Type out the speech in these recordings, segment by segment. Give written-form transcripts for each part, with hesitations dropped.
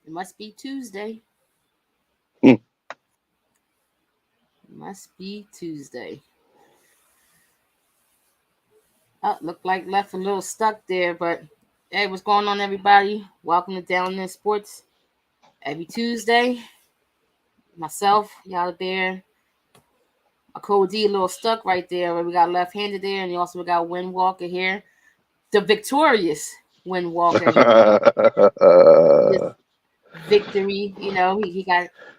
must be Tuesday. Hmm. Must be Tuesday. Oh, looked like left a little stuck there, but hey, what's going on, everybody? Welcome to Down in Sports. Every Tuesday, myself, y'all there. A Cody a little stuck right there where we got left-handed there, and you also got Win Walker here. The victorious Win Walker. This victory, he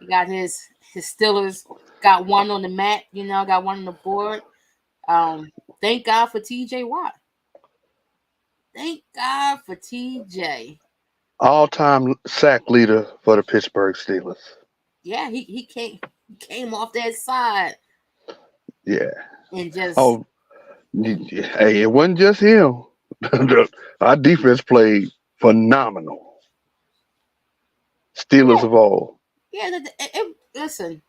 got his Steelers got one on the mat, got one on the board. Thank God for TJ Watt. Thank God for TJ. All-time sack leader for the Pittsburgh Steelers. Yeah, he came off that side Yeah. and just Oh, hey, it wasn't just him. Our defense played phenomenal. Steelers yeah, of all. yeah. Listen,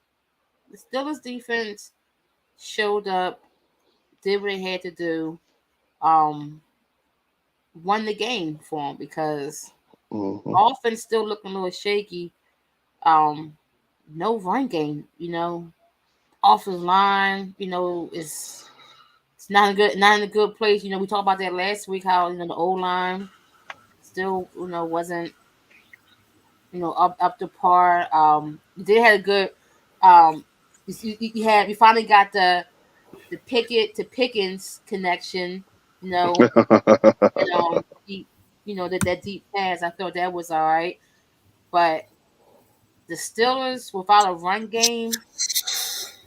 the Steelers defense showed up, did what they had to do, um, won the game for them because Hmm. offense still looking a little shaky. Um, no run game, offensive line, is it's not in a good place. We talked about that last week how the O line still wasn't up to par. You did have a good you finally got the Pickett to Pickens connection, and deep, that deep pass. I thought that was all right, but the Steelers without a run game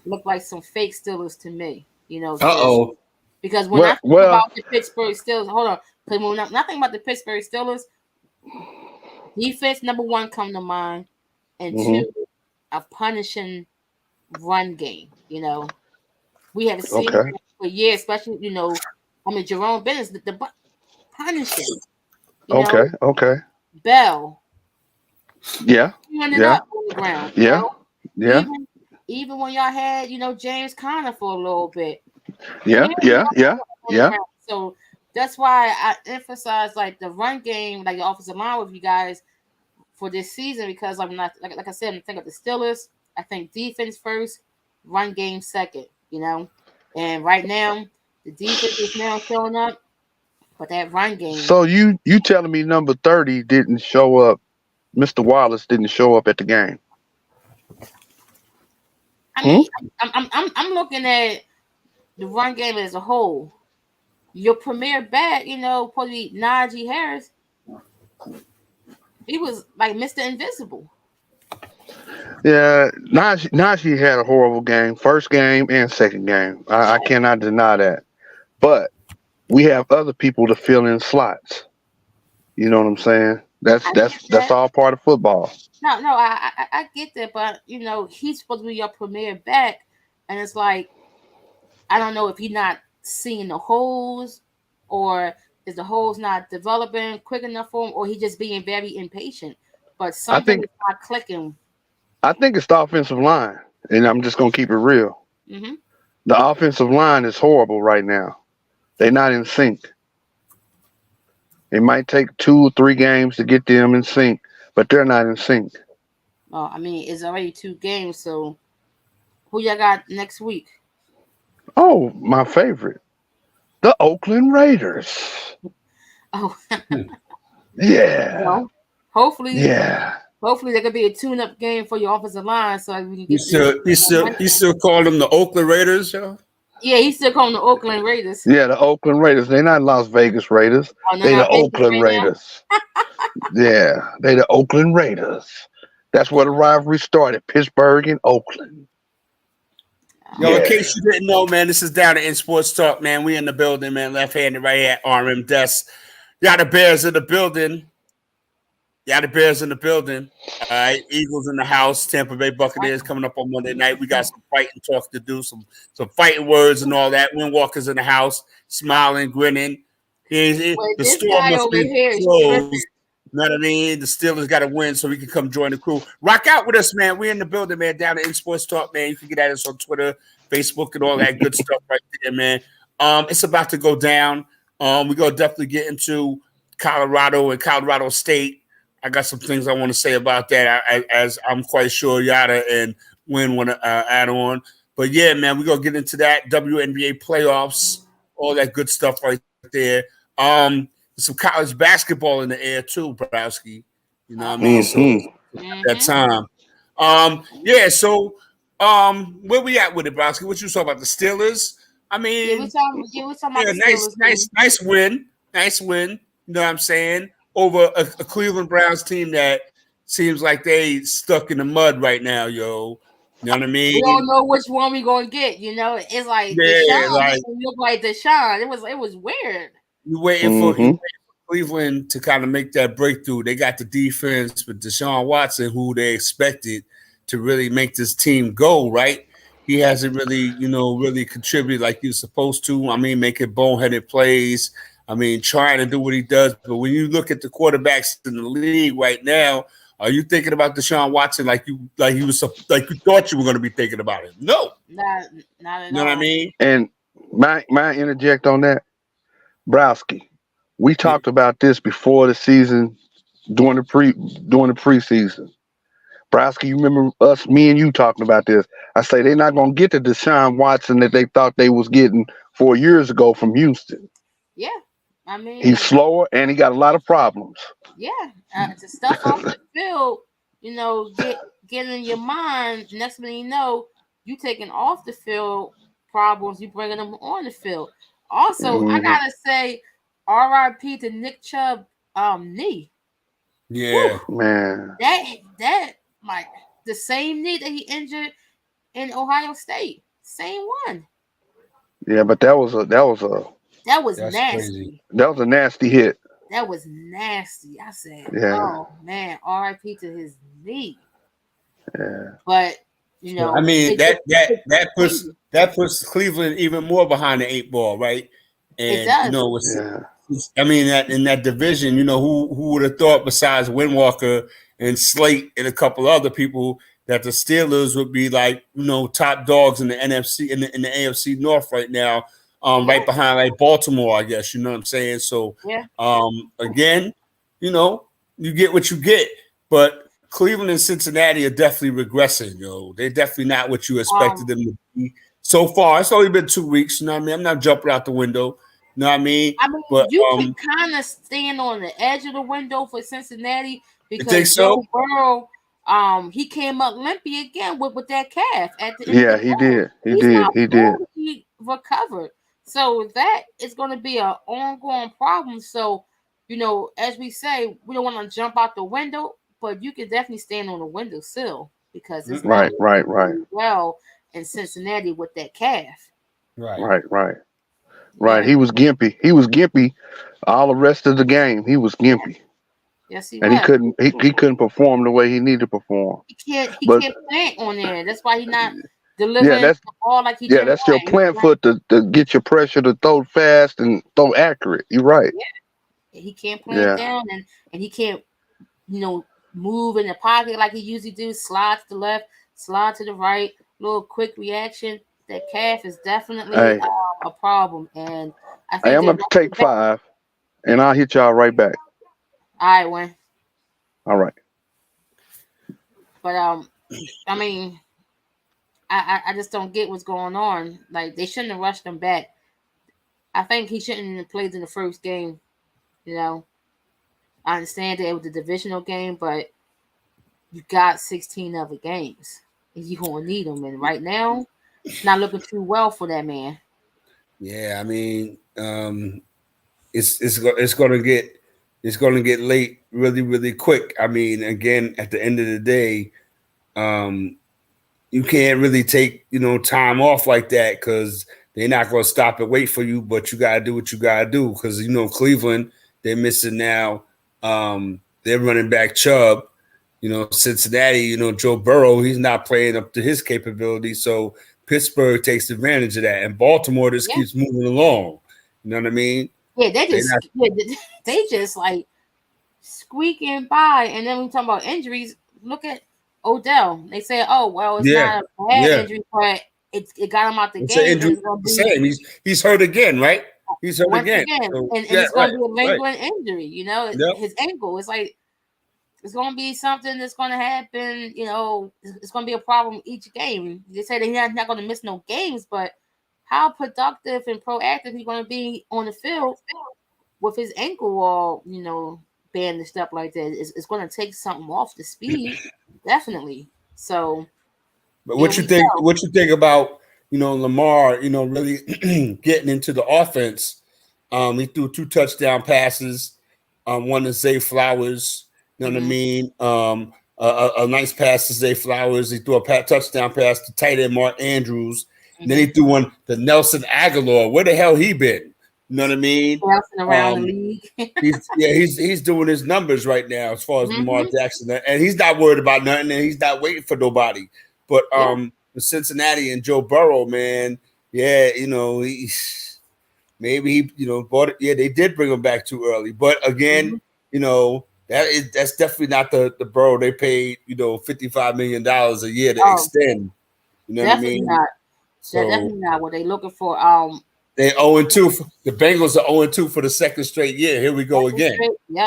look like some fake Steelers to me. Uh-oh. Because when I Well, think well, about the Pittsburgh Steelers, hold on, because when I think about the Pittsburgh Steelers, defense number one come to mind, and hmm two, a punishing run game. We have seen okay, that for years, especially Jerome Bettis, the punishing. okay, okay. Bell Yeah, running yeah, up on the ground. yeah, yeah, Even when y'all had James Conner for a little bit, yeah, yeah, yeah, on the yeah. ground. So that's why I emphasize like the run game, like the offensive line with you guys for this season because I'm not like I said, I think of the Steelers. I think defense first, run game second. And right now the defense is now showing up, but that run game. So you telling me number 30 didn't show up? Mr. Wallace didn't show up at the game. I Hmm? mean, I'm looking at the run game as a whole. Your premier back, probably Najee Harris. He was like Mr. Invisible. Yeah, Najee had a horrible game, first game and second game. I cannot deny that. But we have other people to fill in slots. You know what I'm saying? That's I that's get that's that. all part of football. No, I get that, but he's supposed to be your premier back, and it's like I don't know if he's not seeing the holes, or is the holes not developing quick enough for him, or he just being very impatient. But I something think is not clicking. I think it's the offensive line, and I'm just gonna keep it real. Hmm. The offensive line is horrible right now. They're not in sync. It might take 2 or 3 games to get them in sync, but they're not in sync. Well, I mean, it's already 2 games, so who y'all got next week? Oh, my favorite, the Oakland Raiders. Oh, Yeah, well, hopefully, yeah. hopefully there could be a tune-up game for your offensive line, so we can You get the. still you still you still call them the Oakland Raiders, yo? Yeah, he's still calling the Oakland Raiders. Yeah, the Oakland Raiders. They're not Las Vegas Raiders. Oh, no, They the not Vegas Oakland right now. Raiders. Yeah, they the Oakland Raiders. That's where the rivalry started. Pittsburgh and Oakland. Yo, in Oh, Yeah. case you didn't know, man, this is Down to In Sports Talk, man. We in the building, man. Left-handed, right here at RM Desk. Y'all the Bears in the building. Y'all the Bears in the building. All right, Eagles in the house. Tampa Bay Buccaneers coming up on Monday night. We got some fighting talk to do, some fighting words and all that. Windwalker's in the house, smiling, grinning. well, The this store guy must over be here is tripping. closed. You know what I mean? The Steelers got to win so we can come join the crew. Rock out with us, man. We're in the building, man. Down to In Sports Talk, man. You can get at us on Twitter, Facebook, and all that good stuff right there, man. It's about to go down. We're gonna definitely get into Colorado and Colorado State. I got some things I want to say about that, as I'm quite sure Yada and Win want to add on. But yeah, man, we're gonna get into that WNBA playoffs, all that good stuff right there. Some college basketball in the air too, Browski. You know what I mean? So that time. Yeah, so where we at with it, Browski? What you talking about? The Steelers? I mean, we're talking about the Steelers. Nice win. Nice win. You know what I'm saying? Over a Cleveland Browns team that seems like they stuck in the mud right now, yo. You know what I mean? We don't know which one we gonna get. You know, it's like Deshaun doesn't look like Deshaun. It was weird. You waiting for Cleveland to kind of make that breakthrough. They got the defense with Deshaun Watson, who they expected to really make this team go, right? He hasn't really, really contributed like he was supposed to. I mean, making boneheaded plays. I mean, trying to do what he does. But when you look at the quarterbacks in the league right now, are you thinking about Deshaun Watson like you thought you were going to be thinking about him? No, not at all. You know what I mean? And may I interject on that, Browski? We talked about this before the season, during the preseason. Browski, you remember me and you talking about this? I say they're not going to get the Deshaun Watson that they thought they was getting 4 years ago from Houston. Yeah, I mean, he's slower and he got a lot of problems. Yeah, the stuff off the field, get in your mind. Next thing you know, you taking off the field problems, you bringing them on the field. Also, I gotta say, R.I.P. to Nick Chubb knee. Yeah, woo, man. That like the same knee that he injured in Ohio State, same one. Yeah, but that was nasty. Crazy. That was a nasty hit. That was nasty. I said, yeah. Oh man, R.I.P. to his knee. Yeah. But I mean that puts Cleveland even more behind the 8 ball, right? And it does. I mean that in that division, who would have thought besides Windwalker and Slate and a couple other people that the Steelers would be like, top dogs in the NFC in the AFC North right now. Right behind like Baltimore, I guess, you know what I'm saying? So, again, you get what you get, but Cleveland and Cincinnati are definitely regressing, They're definitely not what you expected them to be so far. It's only been 2 weeks, you know what I mean? I'm not jumping out the window, you know what I mean? But you can kind of stand on the edge of the window for Cincinnati because Joe Burrow, he came up limpy again with that calf at the end. Yeah, he did. He did. He recovered. So that is going to be an ongoing problem. So, as we say, we don't want to jump out the window, but you can definitely stand on the windowsill because it's right. Well, in Cincinnati with that calf. Right. He was gimpy. All the rest of the game. He was gimpy. Yes, he was. He couldn't perform the way he needed to perform. He can't plant on there. That's why he's not delivering the ball like he did. Yeah, that's your plant foot to get your pressure to throw fast and throw accurate. You're right. Yeah. He can't plant down and he can't, move in the pocket like he usually do. Slide to the left, slide to the right, little quick reaction. That calf is definitely a problem. And I think I'm going to take 5 and I'll hit y'all right back. All right, Wayne. All right. But I mean, I just don't get what's going on. Like they shouldn't have rushed him back. I think he shouldn't have played in the first game. I understand that it was a divisional game, but you got 16 other games, and you gonna need them. And right now, it's not looking too well for that man. Yeah, I mean, it's gonna get late really, really quick. I mean, again, at the end of the day, you can't really take time off like that because they're not gonna stop and wait for you. But you gotta do what you gotta do because Cleveland, they're missing now. They're running back Chubb. Cincinnati, Joe Burrow, he's not playing up to his capability. So Pittsburgh takes advantage of that, and Baltimore just keeps moving along. You know what I mean? Yeah, they just like squeaking by. And then when we talk about injuries, look at Odell. They say, "Oh, well, it's not a bad injury, but it got him out the game." Same. He's hurt again, right? He's hurt again. So, and it's going to be a lingering injury. His ankle. It's like it's going to be something that's going to happen. It's going to be a problem each game. They say that he's not going to miss no games, but how productive and proactive he's going to be on the field with his ankle all, bandaged up like that. It's going to take something off the speed, definitely. So, But what you think? What you think about Lamar? Really getting into the offense. He threw 2 touchdown passes. One to Zay Flowers. You know what I mean? A nice pass to Zay Flowers. He threw a touchdown pass to tight end Mark Andrews. And then he threw one to Nelson Aguilar. Where the hell he been? You know what I mean? Bouncing around the league. he's doing his numbers right now as far as Lamar Jackson, and he's not worried about nothing, and he's not waiting for nobody. But the Cincinnati and Joe Burrow, man, maybe he bought it. Yeah, they did bring him back too early, but again, that's definitely not the Burrow they paid $55 million a year to extend. You know definitely what I mean? Not. So, they're definitely not what they looking for. They 0-2. The Bengals are 0-2 for the second straight year. Here we go again.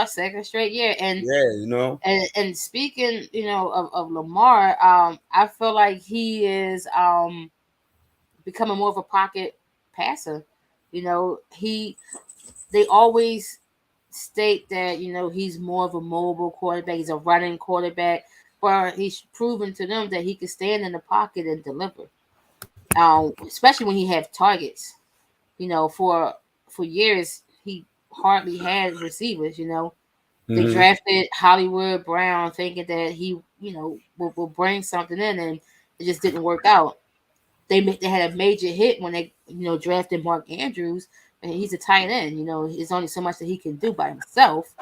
Second straight year. And And speaking, of Lamar, I feel like he is becoming more of a pocket passer. They always state that he's more of a mobile quarterback. He's a running quarterback, but he's proven to them that he can stand in the pocket and deliver. Especially when he have targets. For years he hardly had receivers. They drafted Hollywood Brown thinking that he, will bring something in, and it just didn't work out. They had a major hit when they, drafted Mark Andrews, and he's a tight end. There's only so much that he can do by himself.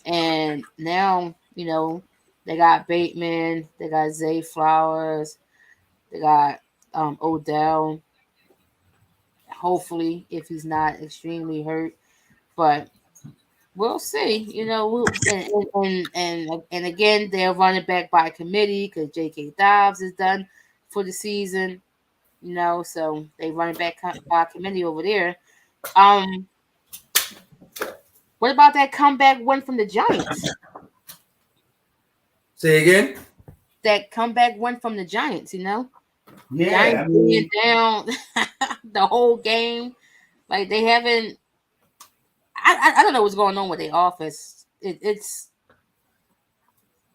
And now, they got Bateman, they got Zay Flowers, they got Odell. Hopefully, if he's not extremely hurt, but we'll see. And again, they're running back by committee because J.K. Dobbs is done for the season. So they running back by committee over there. What about that comeback win from the Giants? Say again. That comeback win from the Giants. Yeah, Giants being down the whole game. Like they haven't. I don't know what's going on with their offense. Is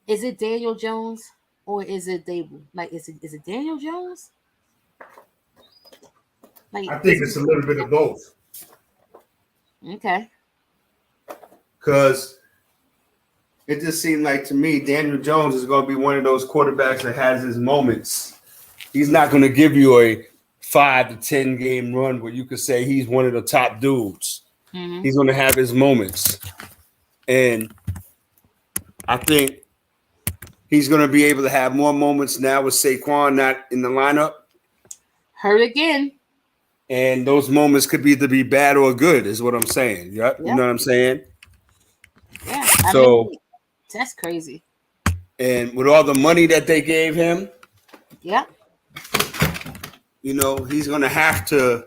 it Daniel Jones or is it Dable? Like is it Daniel Jones? Like I think it's a little bit of both. Okay. Because it just seemed like to me Daniel Jones is going to be one of those quarterbacks that has his moments. He's not going to give you a 5 to 10 game run where you could say he's one of the top dudes. Mm-hmm. He's going to have his moments. And I think he's going to be able to have more moments now with Saquon not in the lineup. Hurt again. And those moments could either be bad or good, is what I'm saying. Yep. You know what I'm saying? Yeah. I mean, that's crazy. And with all the money that they gave him, he's going to have to,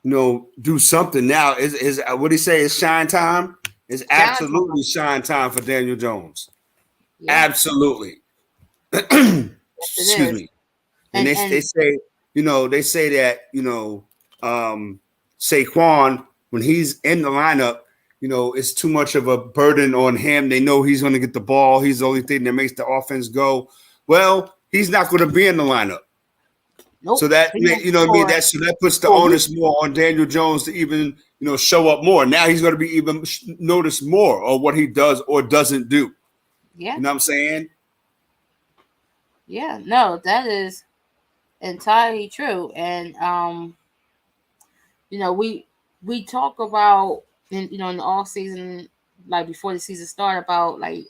do something now. Is what he say is shine time? It's absolutely shine time for Daniel Jones. Yeah. Absolutely. Excuse me. And they say, they say that, Saquon, when he's in the lineup, it's too much of a burden on him. They know he's going to get the ball. He's the only thing that makes the offense go. Well, he's not going to be in the lineup. Nope. So that, that puts the onus more on Daniel Jones to even, show up more. Now he's going to be even noticed more of what he does or doesn't do. Yeah. You know what I'm saying? Yeah, no, that is entirely true. And, we talk about, in the off season, like before the season started, about like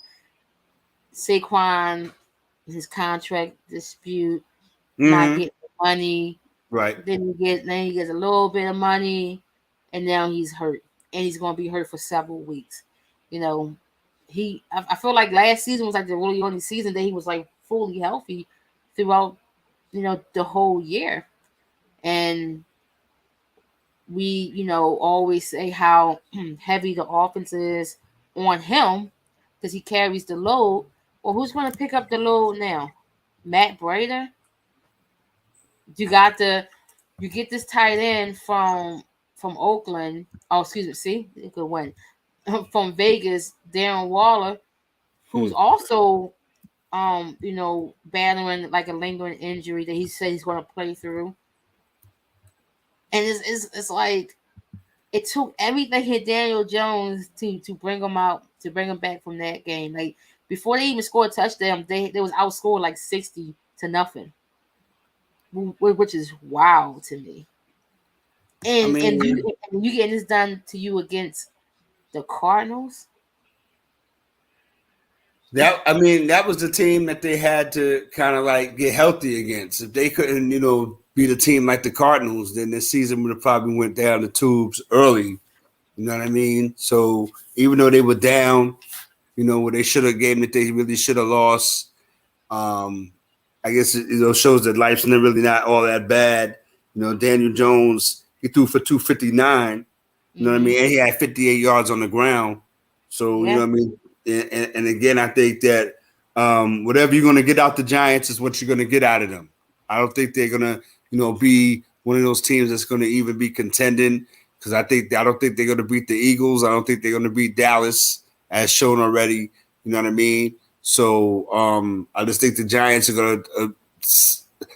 Saquon, his contract dispute, not getting money. Right. Then he gets a little bit of money, and now he's hurt. And he's going to be hurt for several weeks. I feel like last season was like the really only season that he was like fully healthy throughout, the whole year. And we, always say how heavy the offense is on him, because he carries the load. Well, who's going to pick up the load now? Matt Breida. You get this tight end from Oakland. Oh, excuse me. See, it could win from Vegas. Darren Waller, who's also battling like a lingering injury that he said he's going to play through. And it's like it took everything hit Daniel Jones to bring him out, to bring him back from that game. Like before they even scored a touchdown, they was outscored like 60-0, which is wild to me. And you getting this done to you against the Cardinals. That was the team that they had to kind of like get healthy against. If they couldn't, beat a team like the Cardinals, then this season would have probably went down the tubes early. You know what I mean? So even though they were down, where they should have game that they really should have lost. I guess it shows that life's really not all that bad. Daniel Jones, he threw for 259. You know what I mean? And he had 58 yards on the ground. So you know what I mean. And again, I think that whatever you're going to get out the Giants is what you're going to get out of them. I don't think they're going to, be one of those teams that's going to even be contending, because I don't think they're going to beat the Eagles. I don't think they're going to beat Dallas, as shown already. You know what I mean? So I just think the Giants are going to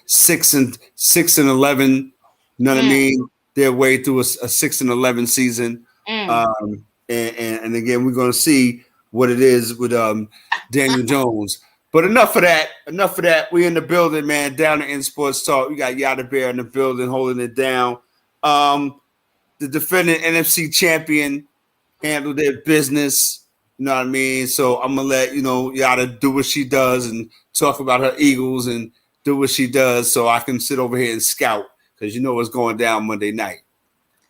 6-11. You know what I mean? Their way through a 6-11 season. And again, we're going to see what it is with Daniel Jones. But enough of that. We in the building, man. Down in Sports Talk. We got Yada Bear in the building holding it down. The defending NFC champion handled their business. You know what I mean? So I'm going to let, Yada do what she does and talk about her Eagles and do what she does so I can sit over here and scout, because what's going down Monday night.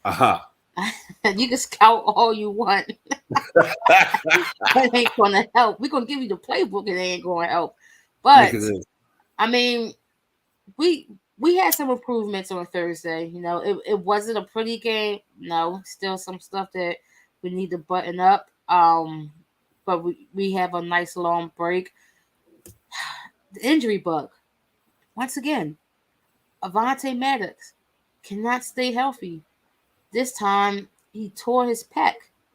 You can scout all you want. That ain't gonna help. We're gonna give you the playbook, and it ain't gonna help. But I mean, we had some improvements on Thursday. It wasn't a pretty game. No, still some stuff that we need to button up. But we have a nice long break. The injury bug. Once again, Avonte Maddox cannot stay healthy. This time, he tore his pec.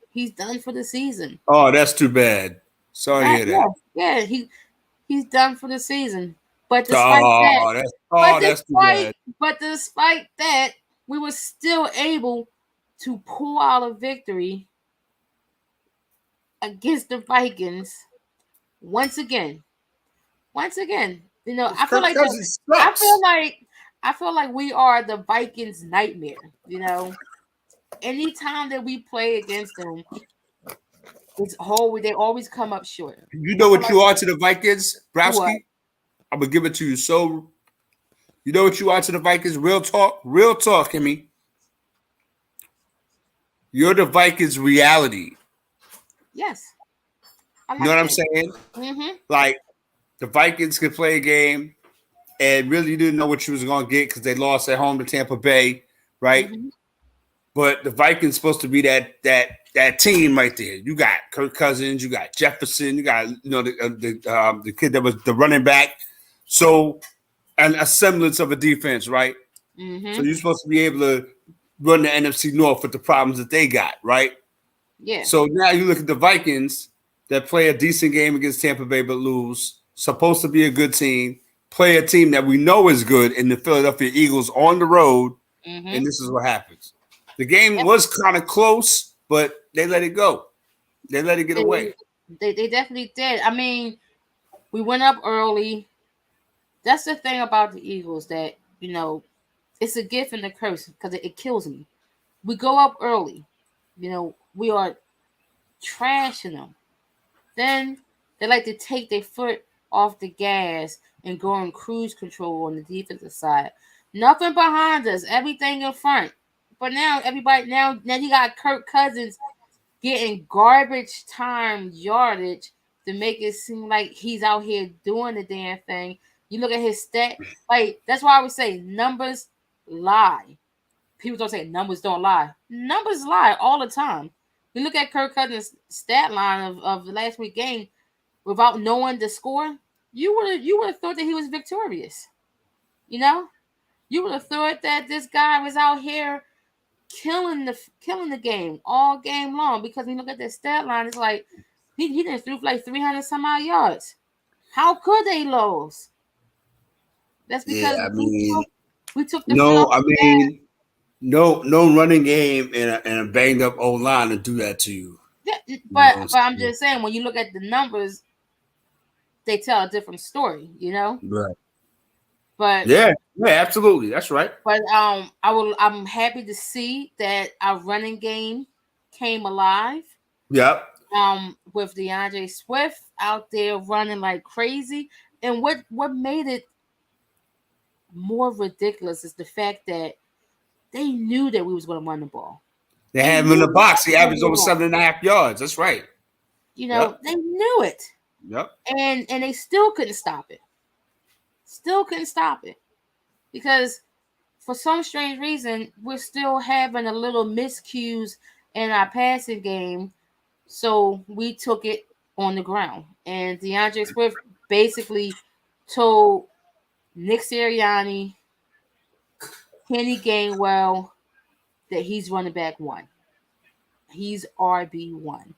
He's done for the season. Oh, that's too bad. Sorry to hear that. Yeah, he's done for the season. But despite that, we were still able to pull out a victory against the Vikings once again. I feel like we are the Vikings' nightmare. Anytime that we play against them, they always come up short. You know what you are to the Vikings, Browski? I'm gonna give it to you. So, you know what you are to the Vikings? Real talk, Kimmy. You're the Vikings' reality. Yes. You know what I'm saying? Mm-hmm. Like the Vikings could play a game, and really you didn't know what you was gonna get because they lost at home to Tampa Bay, right? Mm-hmm. But the Vikings supposed to be that team right there. You got Kirk Cousins, you got Jefferson, you got the kid that was the running back. So, and a semblance of a defense, right? Mm-hmm. So you're supposed to be able to run the NFC North with the problems that they got, right? Yeah. So now you look at the Vikings that play a decent game against Tampa Bay but lose. Supposed to be a good team. Play a team that we know is good in the Philadelphia Eagles on the road, and this is what happens. The game was kind of close, but they let it go. They let it get away. They definitely did. I mean, we went up early. That's the thing about the Eagles that, it's a gift and a curse because it kills me. We go up early. We are trashing them. Then they like to take their foot off the gas and go on cruise control on the defensive side. Nothing behind us, everything in front. But now now you got Kirk Cousins getting garbage time yardage to make it seem like he's out here doing the damn thing. You look at his stat, like that's why I would say numbers lie. People don't say numbers don't lie. Numbers lie all the time. you look at Kirk Cousins' stat line of the last week game without knowing the score, you would have thought that he was victorious. You know, you would have thought that this guy was out here killing the game all game long, because when you look at the stat line, it's like he didn't threw for like 300 some odd yards. How could they lose? That's because we took the no running game and a banged up O line to do that to you. Yeah, but I'm just saying, when you look at the numbers, they tell a different story, you know. Right. But yeah, absolutely, that's right. But I'm happy to see that our running game came alive. Yep. With DeAndre Swift out there running like crazy, and what made it more ridiculous is the fact that they knew that we was going to run the ball. They had him in the box. He averaged over 7.5 yards. That's right. You know, they knew it. Yep. And they still couldn't stop it. Because for some strange reason, we're still having a little miscues in our passing game. So we took it on the ground. And DeAndre Swift basically told Nick Sirianni, Kenny Gainwell, that he's running back one. He's RB1.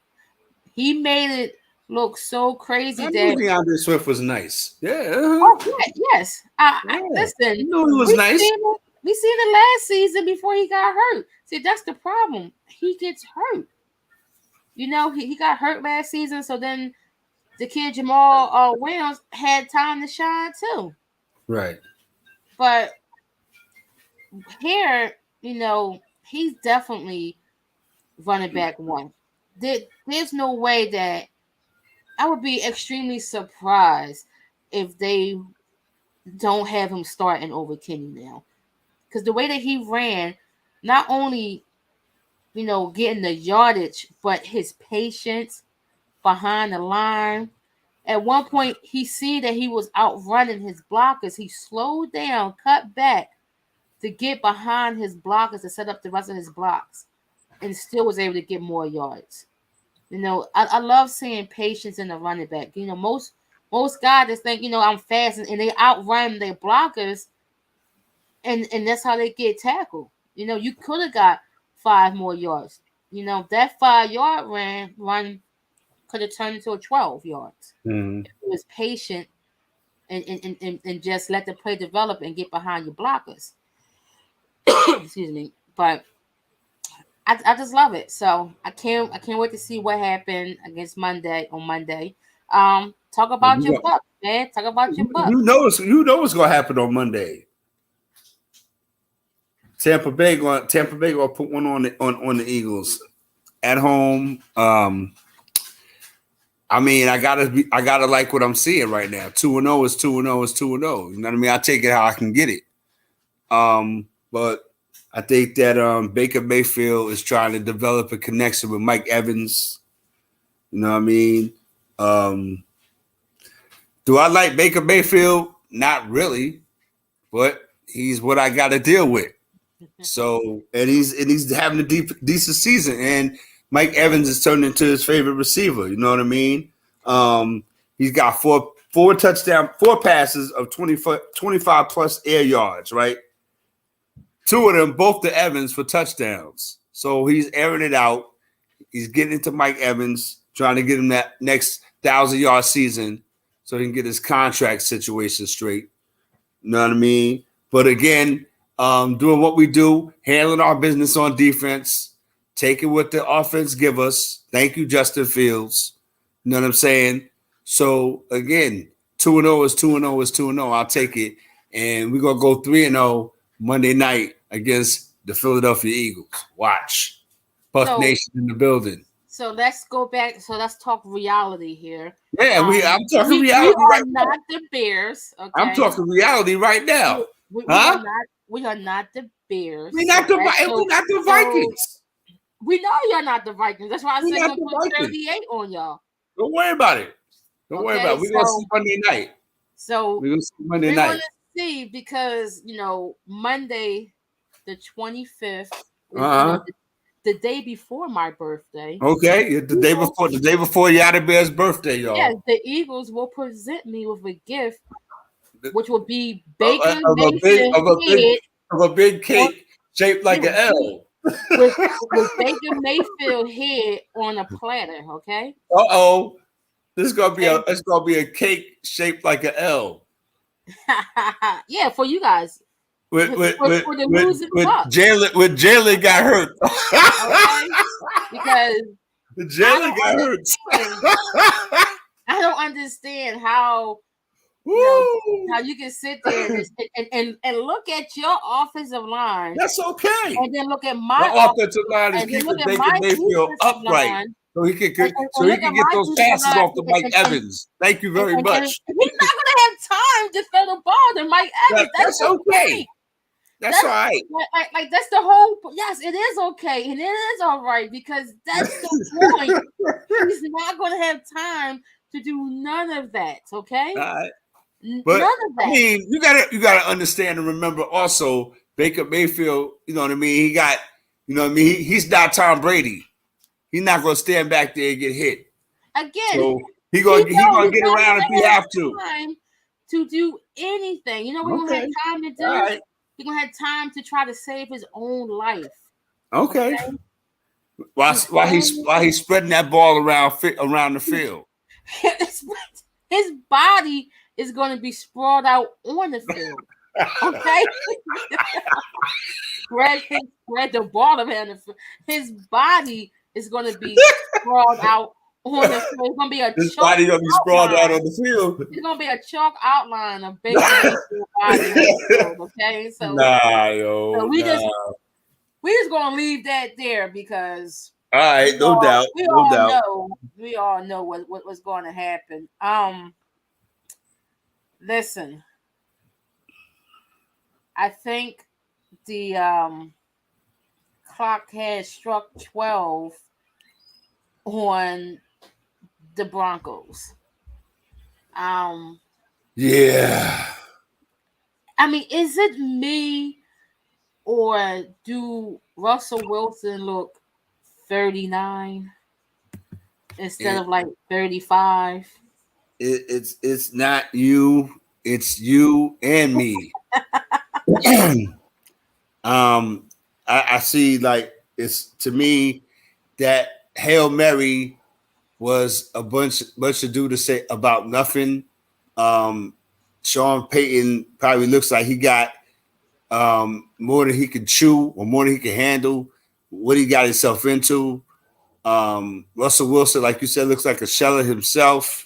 He made it look so crazy that DeAndre Swift was nice. Yeah. Oh, yes. Listen, you know he was nice. We seen it last season before he got hurt. See, that's the problem. He gets hurt. You know, he got hurt last season, so then the kid Jamal Williams had time to shine too. Right. But here, you know, he's definitely running back one. There's no way that I would be extremely surprised if they don't have him starting over Kenny now. Because the way that he ran, not only, you know, getting the yardage, but his patience behind the line. At one point, he seen that he was outrunning his blockers. He slowed down, cut back to get behind his blockers to set up the rest of his blocks, and still was able to get more yards. You know, I love seeing patience in the running back. You know, most guys just think, you know, I'm fast, and they outrun their blockers, and that's how they get tackled. You know, you could have got 5 more yards. You know, that 5-yard run could have turned into a 12 yards. Mm-hmm. If it was patient and just let the play develop and get behind your blockers. Excuse me. But I just love it. So I can't wait to see what happened against Monday. Talk about your Bucks, man. Talk about your Bucks. You know what's gonna happen on Monday. Tampa Bay gonna put one on the Eagles at home. I mean, I gotta like what I'm seeing right now. 2-0 is 2-0 is 2-0. You know what I mean? I take it how I can get it. But I think that Baker Mayfield is trying to develop a connection with Mike Evans. You know what I mean? Do I like Baker Mayfield? Not really, but he's what I got to deal with. So, and he's having a decent season, and Mike Evans is turning into his favorite receiver. You know what I mean? He's got four passes of 25 plus air yards, right? 2 of them, both to Evans for touchdowns. So he's airing it out. He's getting into Mike Evans, trying to get him that next 1,000-yard season so he can get his contract situation straight. You know what I mean? But again, doing what we do, handling our business on defense, taking what the offense give us. Thank you, Justin Fields. You know what I'm saying? So, again, 2-0 is 2-0 is 2-0. I'll take it. And we're going to go 3-0 Monday night against the Philadelphia Eagles. Watch. Buck Nation in the building. So let's go back. So let's talk reality here. Yeah, I'm talking reality right now. We are not the Bears. Okay? I'm talking reality right now. We are not the Bears. We're not the Vikings. We know you're not the Vikings. That's why I said we're going to put 38 on y'all. Don't worry about it. Don't worry about it. We're going to see Monday night. So we're going to see Monday night. We're going to see because, you know, Monday, the 25th, the day before my birthday. Okay, the day before Yada Bear's birthday, y'all. Yes, the Eagles will present me with a gift, which will be Of Baker a Mayfield head of a big cake shaped like an L. with Baker Mayfield head on a platter. Okay. This is gonna be a cake shaped like an L. Yeah, for you guys. With the losing Bucks. Jalen got hurt. Okay, because Jalen got hurt. I don't understand how how you can sit there and look at your offensive line. That's okay. And then look at my offensive line is keeping Baker Mayfield upright so he can get those passes off to Mike Evans. Thank you very much. He's not gonna have time to throw the ball to Mike Evans. That's okay. That's all right. Like that's the whole. Yes, it is okay, and it is all right because that's the point. He's not going to have time to do none of that. Okay, all right. But none of that. I mean, you gotta understand and remember also Baker Mayfield. You know what I mean? He got, you know what I mean. He's not Tom Brady. He's not going to stand back there and get hit again. So he gonna get around if he have to. Time to do anything. You know what he had time to do. Right. He's gonna have time to try to save his own life. Okay. While he's spreading that ball around the field. His body is going to be sprawled out on the field. Okay. spread the ball around the field. His body is going to be sprawled out on the field. It's going to be a his body going to be sprawled out on the field. It's going to be a chalk outline of Baker Mayfield's body on the field. Okay. So we just going to leave that there because all right, no doubt. We all know what's going to happen. Listen, I think the clock has struck 12 on the Broncos. Yeah. I mean, is it me or do Russell Wilson look 39 instead of like 35? It's not you, it's you and me. I see like it's to me that Hail Mary was a bunch of do to say about nothing. Sean Payton probably looks like he got more than he could chew or more than he can handle. What he got himself into. Russell Wilson, like you said, looks like a shell of himself.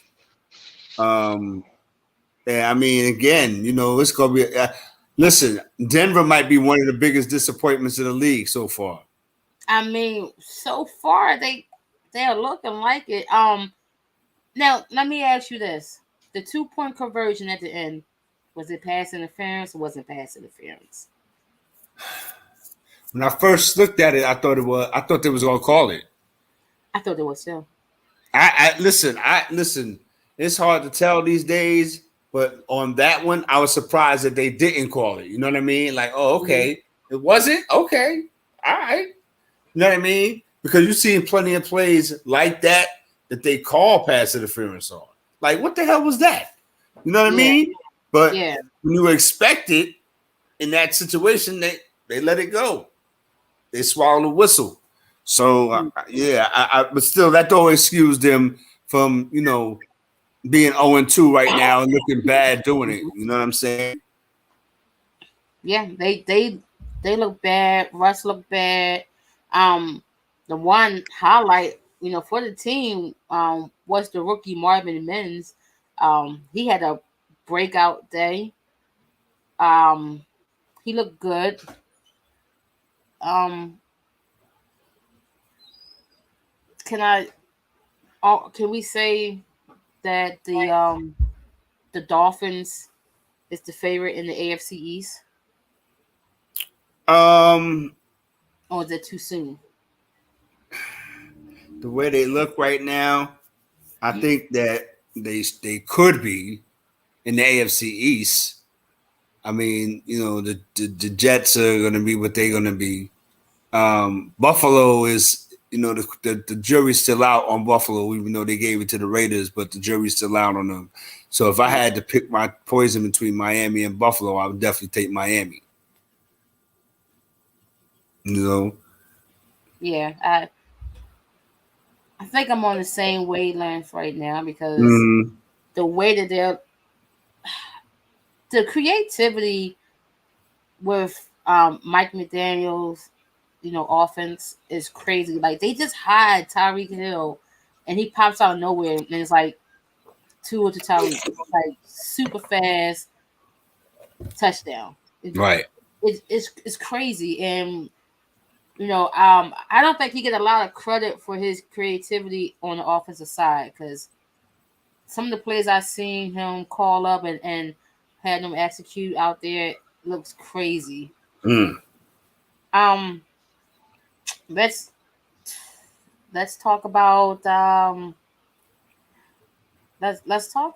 And I mean, again, you know, it's gonna be. Listen, Denver might be one of the biggest disappointments in the league so far. I mean, so far they're looking like it. Now let me ask you this: the 2-point conversion at the end, was it pass interference or wasn't pass interference? When I first looked at it, I thought they was gonna call it. I thought it was too. I listen. It's hard to tell these days, but on that one, I was surprised that they didn't call it. You know what I mean? Like, oh, okay, It wasn't okay. All right, you know what I mean? Because you've seen plenty of plays like that they call pass interference on. Like, what the hell was that? You know what I mean? But when you expect it in that situation, they let it go. They swallow the whistle. So but still, that don't excuse them from being 0-2 right now and looking bad doing it. You know what I'm saying? Yeah, they look bad. Russ looked bad. The one highlight, for the team, was the rookie Marvin Mims. He had a breakout day. He looked good. Can we say that the Dolphins is the favorite in the AFC East? Or is it too soon? The way they look right now, I think that they could be in the AFC East. I mean, the Jets are going to be what they're going to be. Buffalo is, the jury's still out on Buffalo, even though they gave it to the Raiders, but the jury's still out on them. So if I had to pick my poison between Miami and Buffalo, I would definitely take Miami. Yeah, I think I'm on the same wavelength right now because Mm-hmm. the way that the creativity with Mike McDaniel's, offense is crazy. Like they just hide Tyreek Hill, and he pops out of nowhere, and it's like two to Tyreek, like super fast touchdown. Right. It's crazy, and I don't think he get a lot of credit for his creativity on the offensive side because some of the plays I've seen him call up and had them execute out there looks crazy. Mm. Um, let's talk about let's talk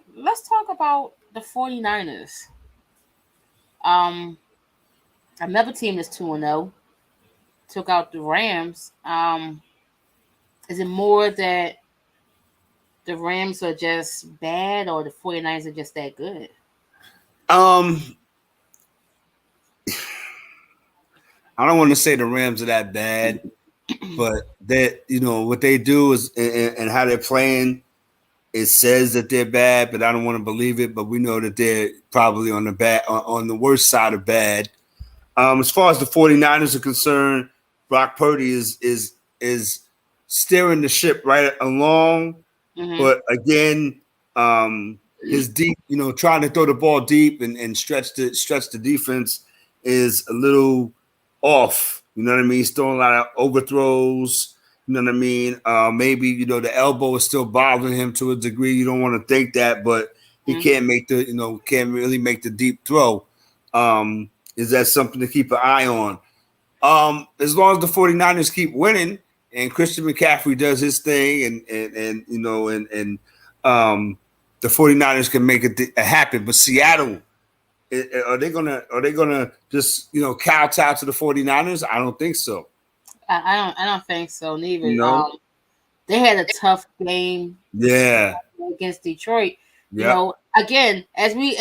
about the 49ers. Um, another team that's 2-0 took out the Rams. Is it more that the Rams are just bad or the 49ers are just that good? I don't want to say the Rams are that bad, but that what they do is and how they're playing. It says that they're bad, but I don't want to believe it. But we know that they're probably on the worst side of bad. As far as the 49ers are concerned, Brock Purdy is steering the ship right along. Mm-hmm. But again, his deep, trying to throw the ball deep and stretch the defense is a little off. You know what I mean? He's throwing a lot of overthrows. You know what I mean? Maybe the elbow is still bothering him to a degree. You don't want to think that, but he can't make can't really make the deep throw. Is that something to keep an eye on? As long as the 49ers keep winning and Christian McCaffrey does his thing and the 49ers can make it happen. But Seattle, are they gonna just kowtow to the 49ers? I don't think so. I don't think so neither. No. They had a tough game Yeah. against Detroit. Yeah. Again, as we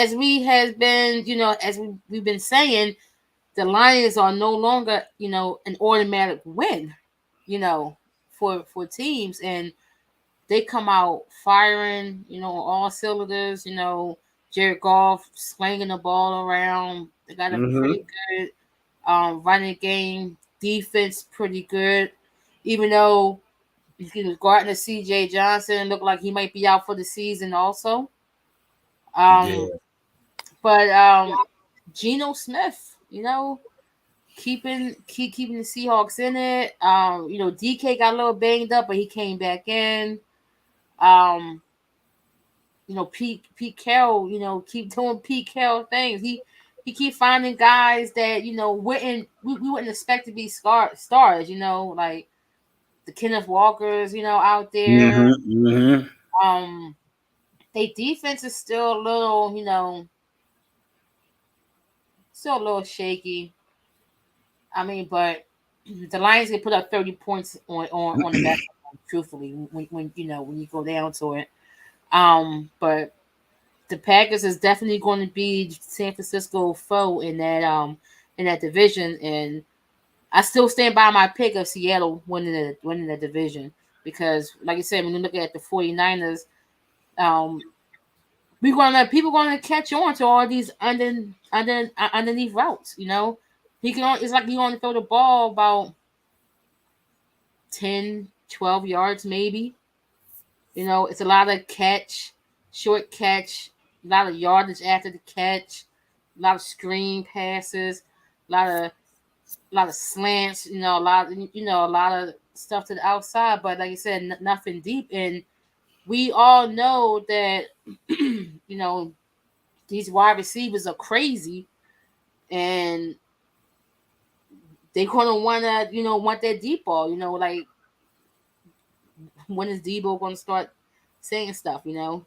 has been, as we've been saying, the Lions are no longer, an automatic win, for teams, and they come out firing, on all cylinders. Jared Goff slinging the ball around. They got a pretty good running game, defense pretty good, even though Gardner C.J. Johnson looked like he might be out for the season also. Yeah. But Geno Smith, keeping the Seahawks in it. DK got a little banged up, but he came back in. Pete Carroll, keep doing Pete Carroll things. He keep finding guys that we wouldn't expect to be stars. Like the Kenneth Walkers, out there. They defense is still a little, still a little shaky. I mean, but the Lions can put up 30 points on the basketball, truthfully, when you go down to it. But the Packers is definitely going to be San Francisco foe in that division, and I still stand by my pick of Seattle winning the division because, like I said, when you look at the 49ers, people going to catch on to all these underneath routes. It's like he only throw the ball about 10, 12 yards maybe. It's a lot of short catch, a lot of yardage after the catch, a lot of screen passes, a lot of slants, a lot of stuff to the outside. But like I said, nothing deep. And we all know that these wide receivers are crazy, and they're gonna want that deep ball. Like when is Debo gonna start saying stuff? When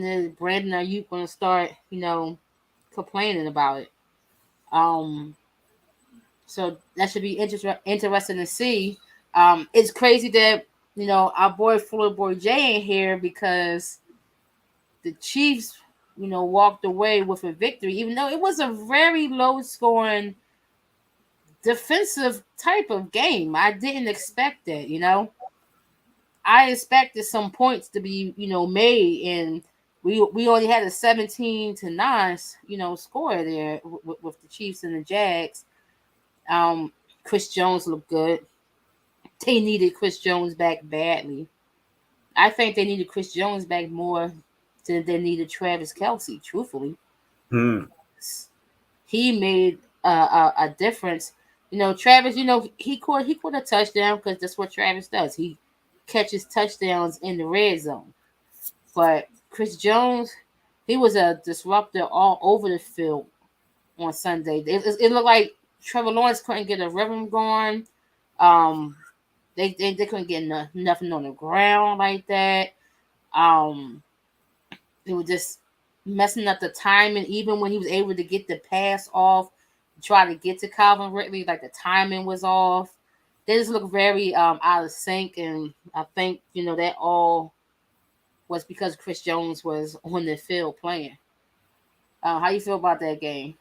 is Brandon Ayuk gonna start complaining about it? So that should be interesting to see. It's crazy that our boy Florida Boy Jay ain't here because the Chiefs, walked away with a victory, even though it was a very low scoring defensive type of game. I didn't expect that. I expected some points to be, made, and we only had a 17-9, score there with the Chiefs and the Jags. Chris Jones looked good. They needed Chris Jones back badly. I think they needed Chris Jones back more than they needed Travis Kelce, truthfully. He made a difference. Travis, he caught a touchdown because that's what Travis does. He catches touchdowns in the red zone. But Chris Jones, he was a disruptor all over the field on Sunday. It looked like Trevor Lawrence couldn't get a rhythm going. They couldn't get nothing on the ground like that. It was just messing up the timing. Even when he was able to get the pass off, try to get to Calvin Ridley, like the timing was off. They just look very out of sync, and I think that all was because Chris Jones was on the field playing. How you feel about that game?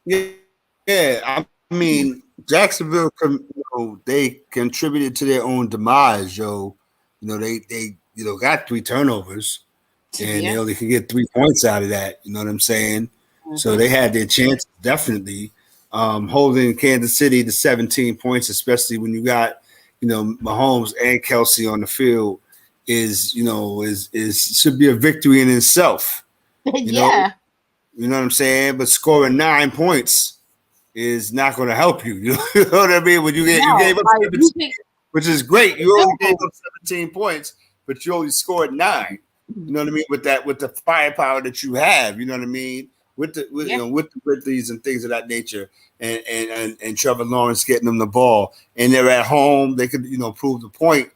Yeah. I mean, Jacksonville, they contributed to their own demise, Joe. They got 3 turnovers, and Yeah. they only could get 3 points out of that. You know what I'm saying? So they had their chance, definitely. Holding Kansas City to 17 points, especially when you got Mahomes and Kelce on the field, is should be a victory in itself. Yeah. You know what I'm saying? But scoring 9 points is not going to help you. You know what I mean? When you gave up 17, which is great. You only gave up 17 points, but you only scored 9. You know what I mean? With the firepower that you have, you know what I mean? With the Ridleys and things of that nature, and Trevor Lawrence getting them the ball, and they're at home, they could prove the point.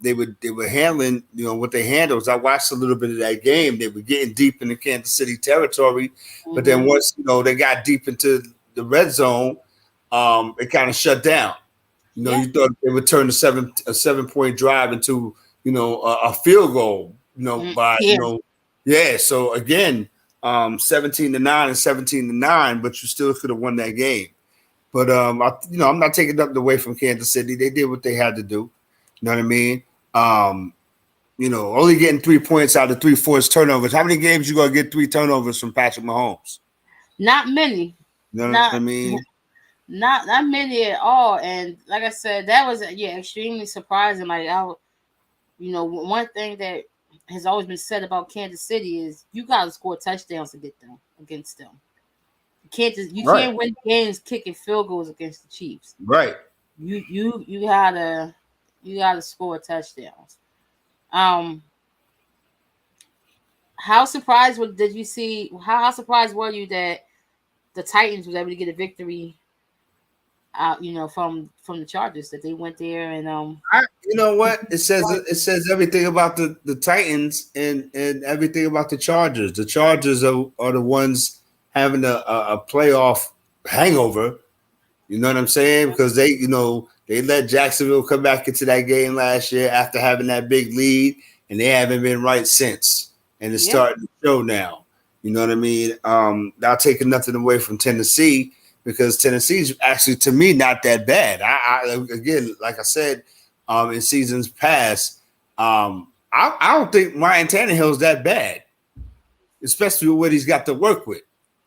They were handling what they handled. I watched a little bit of that game. They were getting deep into Kansas City territory, but then once they got deep into the red zone, it kind of shut down. You thought they would turn a 7-point drive into a field goal. So again, 17-9 and 17-9, but you still could have won that game. But I'm not taking nothing away from Kansas City. They did what they had to do. You know what I mean? Only getting 3 points out of 3 forced turnovers. How many games you gonna get 3 turnovers from Patrick Mahomes? Not many. You know what I mean? Not many at all. And like I said, that was extremely surprising. Like one thing that has always been said about Kansas City is you gotta score touchdowns to get them against them. You can't win games kicking field goals against the Chiefs. Right. You gotta score touchdowns. How surprised did you see? How surprised were you that the Titans was able to get a victory out, from the Chargers, that they went there and you know what? It says everything about the Titans and everything about the Chargers. The Chargers are the ones having a playoff hangover. You know what I'm saying? Because they let Jacksonville come back into that game last year after having that big lead, and they haven't been right since. And it's starting to show now. You know what I mean? Not taking nothing away from Tennessee, because Tennessee's actually, to me, not that bad. I again, like I said, in seasons past, I don't think Ryan Tannehill's that bad, especially with what he's got to work with.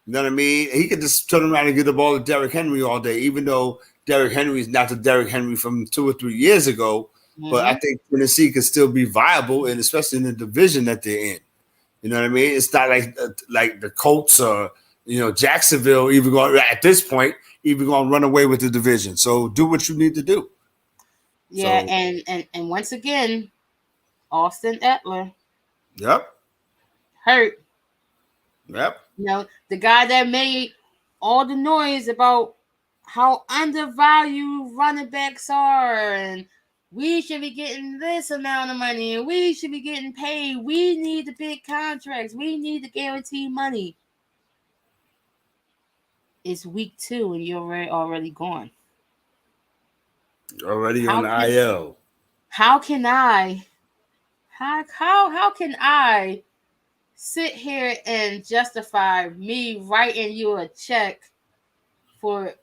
You know what I mean? He could just turn around and get the ball to Derrick Henry all day, even though Derrick Henry is not the Derrick Henry from 2 or 3 years ago. Mm-hmm. But I think Tennessee could still be viable, and especially in the division that they're in. You know what I mean? It's not like the Colts or Jacksonville even going at this point even going to run away with the division. So do what you need to do. Yeah, so, and once again, Austin Ekeler. Yep. Hurt. Yep. The guy that made all the noise about how undervalued running backs are, and we should be getting this amount of money, and we should be getting paid. We need the big contracts. We need the guaranteed money. it's week 2 and you're already gone. Already How on the can IL. how can I how can I sit here and justify me writing you a check for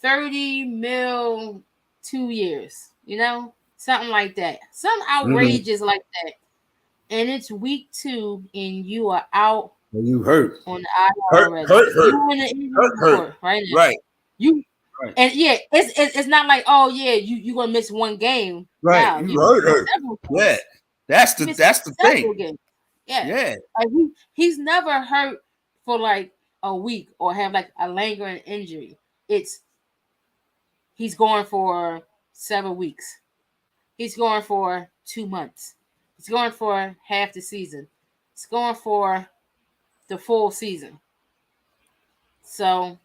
30 mil 2 years? Something like that. Some Mhm. outrageous like that. And it's week 2 and you are out You hurt. on the IR Hurt, already. hurt, hurt. You in the injury Hurt, hurt. report right now. Right. You Right. and yeah, it's not like, oh yeah, you gonna miss one game. Right. No, You you hurt, missed hurt. several Yeah. games. That's You the missed that's the several thing. games. Yeah. Yeah. Like he's never hurt for like a week or have like a lingering injury. He's going for 7 weeks. He's going for 2 months. He's going for half the season. He's going for the full season. So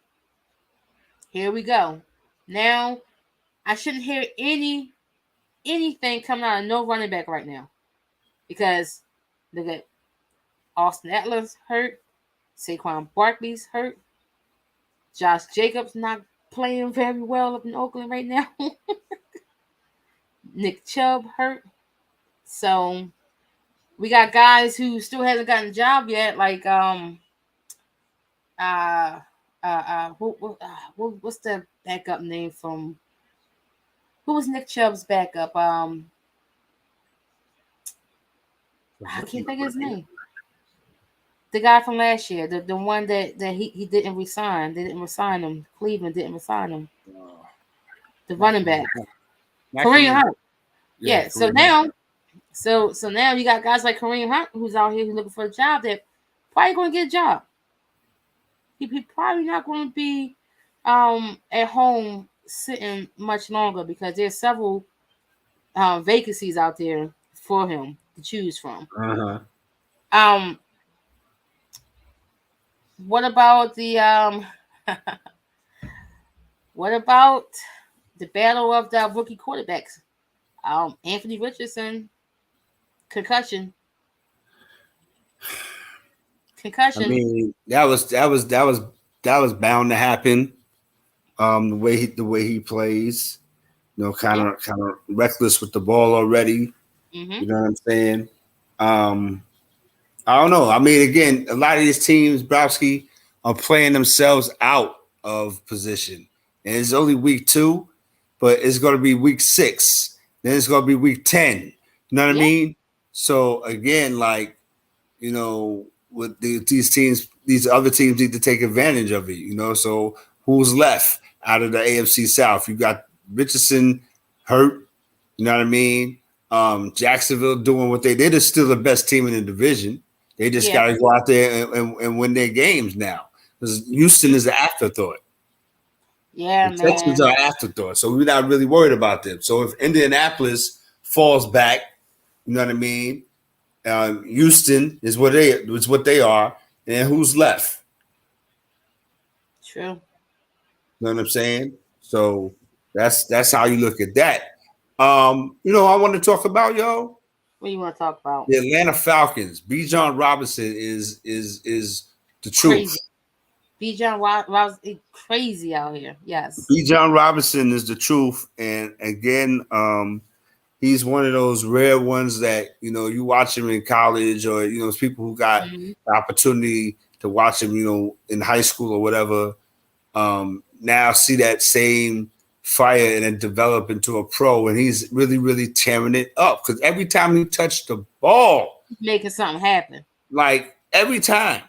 here we go. Now I shouldn't hear anything coming out of no running back right now. Because look at Austin Ekeler's hurt. Saquon Barkley's hurt. Josh Jacobs not playing very well up in Oakland right now. Nick Chubb hurt. So we got guys who still hasn't gotten a job yet, like what's the backup name from who was Nick Chubb's backup? I can't think of his name. The guy from last year, the one that he didn't resign. They didn't resign him. Cleveland didn't resign him. The running back. Kareem Hunt. Yeah. So now you got guys like Kareem Hunt who's out here who's looking for a job that probably going to get a job. He probably not going to be at home sitting much longer because there's several vacancies out there for him to choose from. What about the what about the battle of the rookie quarterbacks? Anthony Richardson, concussion. I mean, that was bound to happen. The way he plays, kind of reckless with the ball already. Mm-hmm. You know what I'm saying? I don't know. I mean, again, a lot of these teams, Browski, are playing themselves out of position, and it's only week 2, but it's going to be week 6. Then it's going to be week 10. You know what I mean? So again, like, with these teams, these other teams need to take advantage of it. So who's left out of the AFC South? You got Richardson hurt. You know what I mean? Jacksonville doing what they did is still the best team in the division. They just got to go out there and win their games now. Because Houston is an afterthought. Yeah, the Texans are an afterthought, so we're not really worried about them. So if Indianapolis falls back, you know what I mean? Houston is what they are, and who's left? True. You know what I'm saying? So that's how you look at that. I want to talk about, What do you want to talk about? The Atlanta Falcons. Bijan Robinson is the truth. Bijan Robinson crazy out here. Yes. Bijan Robinson is the truth, and again, he's one of those rare ones that you watch him in college, or people who got the opportunity to watch him, in high school or whatever. Now see that same fire and then develop into a pro, and he's really, really tearing it up because every time he touched the ball, he's making something happen. Like every time,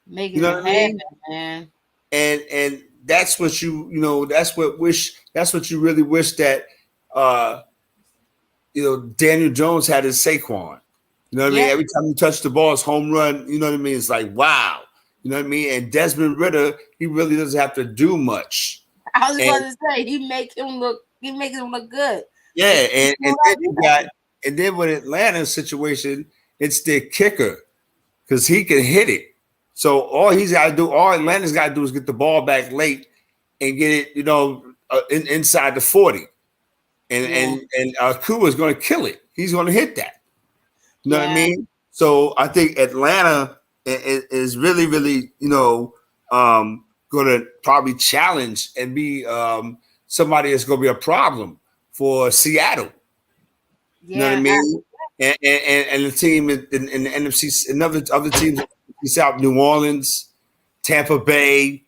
making it happen, man. And that's what that's what you really wish that Daniel Jones had his Saquon. You know what I mean? Every time you touch the ball, it's home run. You know what I mean? It's like, wow. You know what I mean? And Desmond Ridder, he really doesn't have to do much. I was going to say he makes him look good. Yeah, and then with Atlanta's situation, it's their kicker because he can hit it. So all Atlanta's got to do is get the ball back late and get it, inside the 40. And Akua is going to kill it. He's going to hit that. You know what I mean? So I think Atlanta is really, really, going going to probably challenge and be somebody that's going to be a problem for Seattle. You know what I mean? And the team in the NFC, and other teams South, New Orleans, Tampa Bay.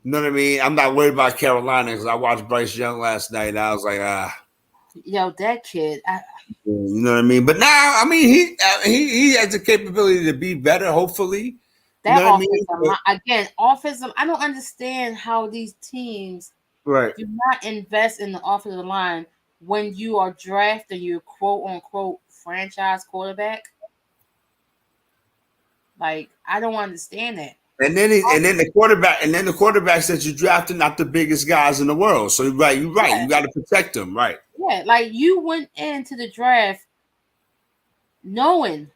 You know what I mean? I'm not worried about Carolina because I watched Bryce Young last night and I was like, Yo, that kid. You know what I mean? But now, I mean, he has the capability to be better. Hopefully, that you know offensive. I don't understand how these teams do not invest in the offensive line when you are drafting your quote unquote franchise quarterback. Like, I don't understand that. And then the quarterbacks that you drafted not the biggest guys in the world. So you're right. You got to protect them, right? Yeah, like you went into the draft knowing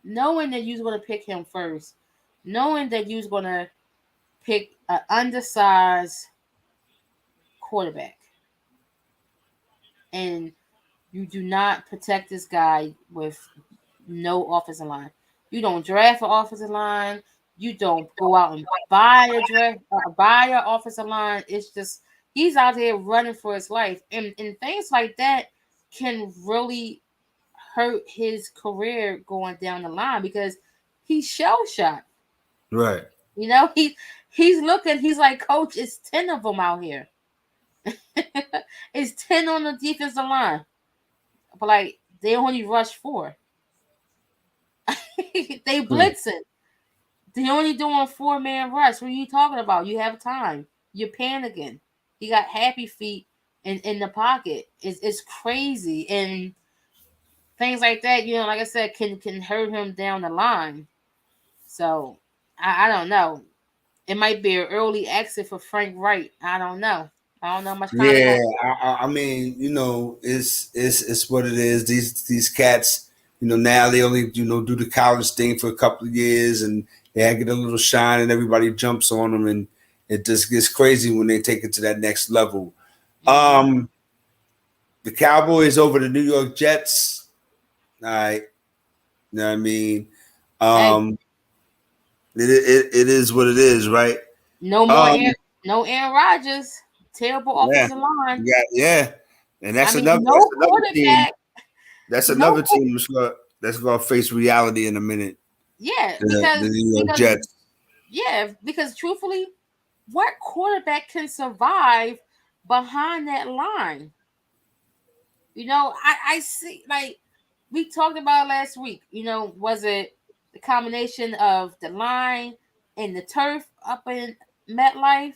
that you was going to pick him first, knowing that you was going to pick an undersized quarterback, and you do not protect this guy with no offensive line. You don't draft an offensive line. You don't go out and buy an offensive line. It's just he's out there running for his life, and things like that can really hurt his career going down the line because he's shell shocked. Right. You know, he's looking. He's like, Coach, it's 10 of them out here. It's 10 on the defensive line, but like they only rush 4. They blitzing. They only doing 4-man rush. What are you talking about? You have time. You're panicking. He got happy feet in the pocket. It's crazy, and things like that. You know, like I said, can hurt him down the line. So I don't know. It might be an early exit for Frank Wright. I don't know. I don't know much. Yeah, I mean, you know, it's what it is. These cats, you know, now they only do the college thing for a couple of years, and they get a little shine, and everybody jumps on them, and it just gets crazy when they take it to that next level. The Cowboys over the New York Jets. All right, you know what I mean. It is what it is, right? No more Aaron Rodgers. Terrible offensive line. Yeah, and that's another team. That's another team that's going to face reality in a minute. Yeah, the New York Jets. Yeah, because truthfully, what quarterback can survive behind that line? You know, I see, like we talked about last week. You know, was it the combination of the line and the turf up in MetLife?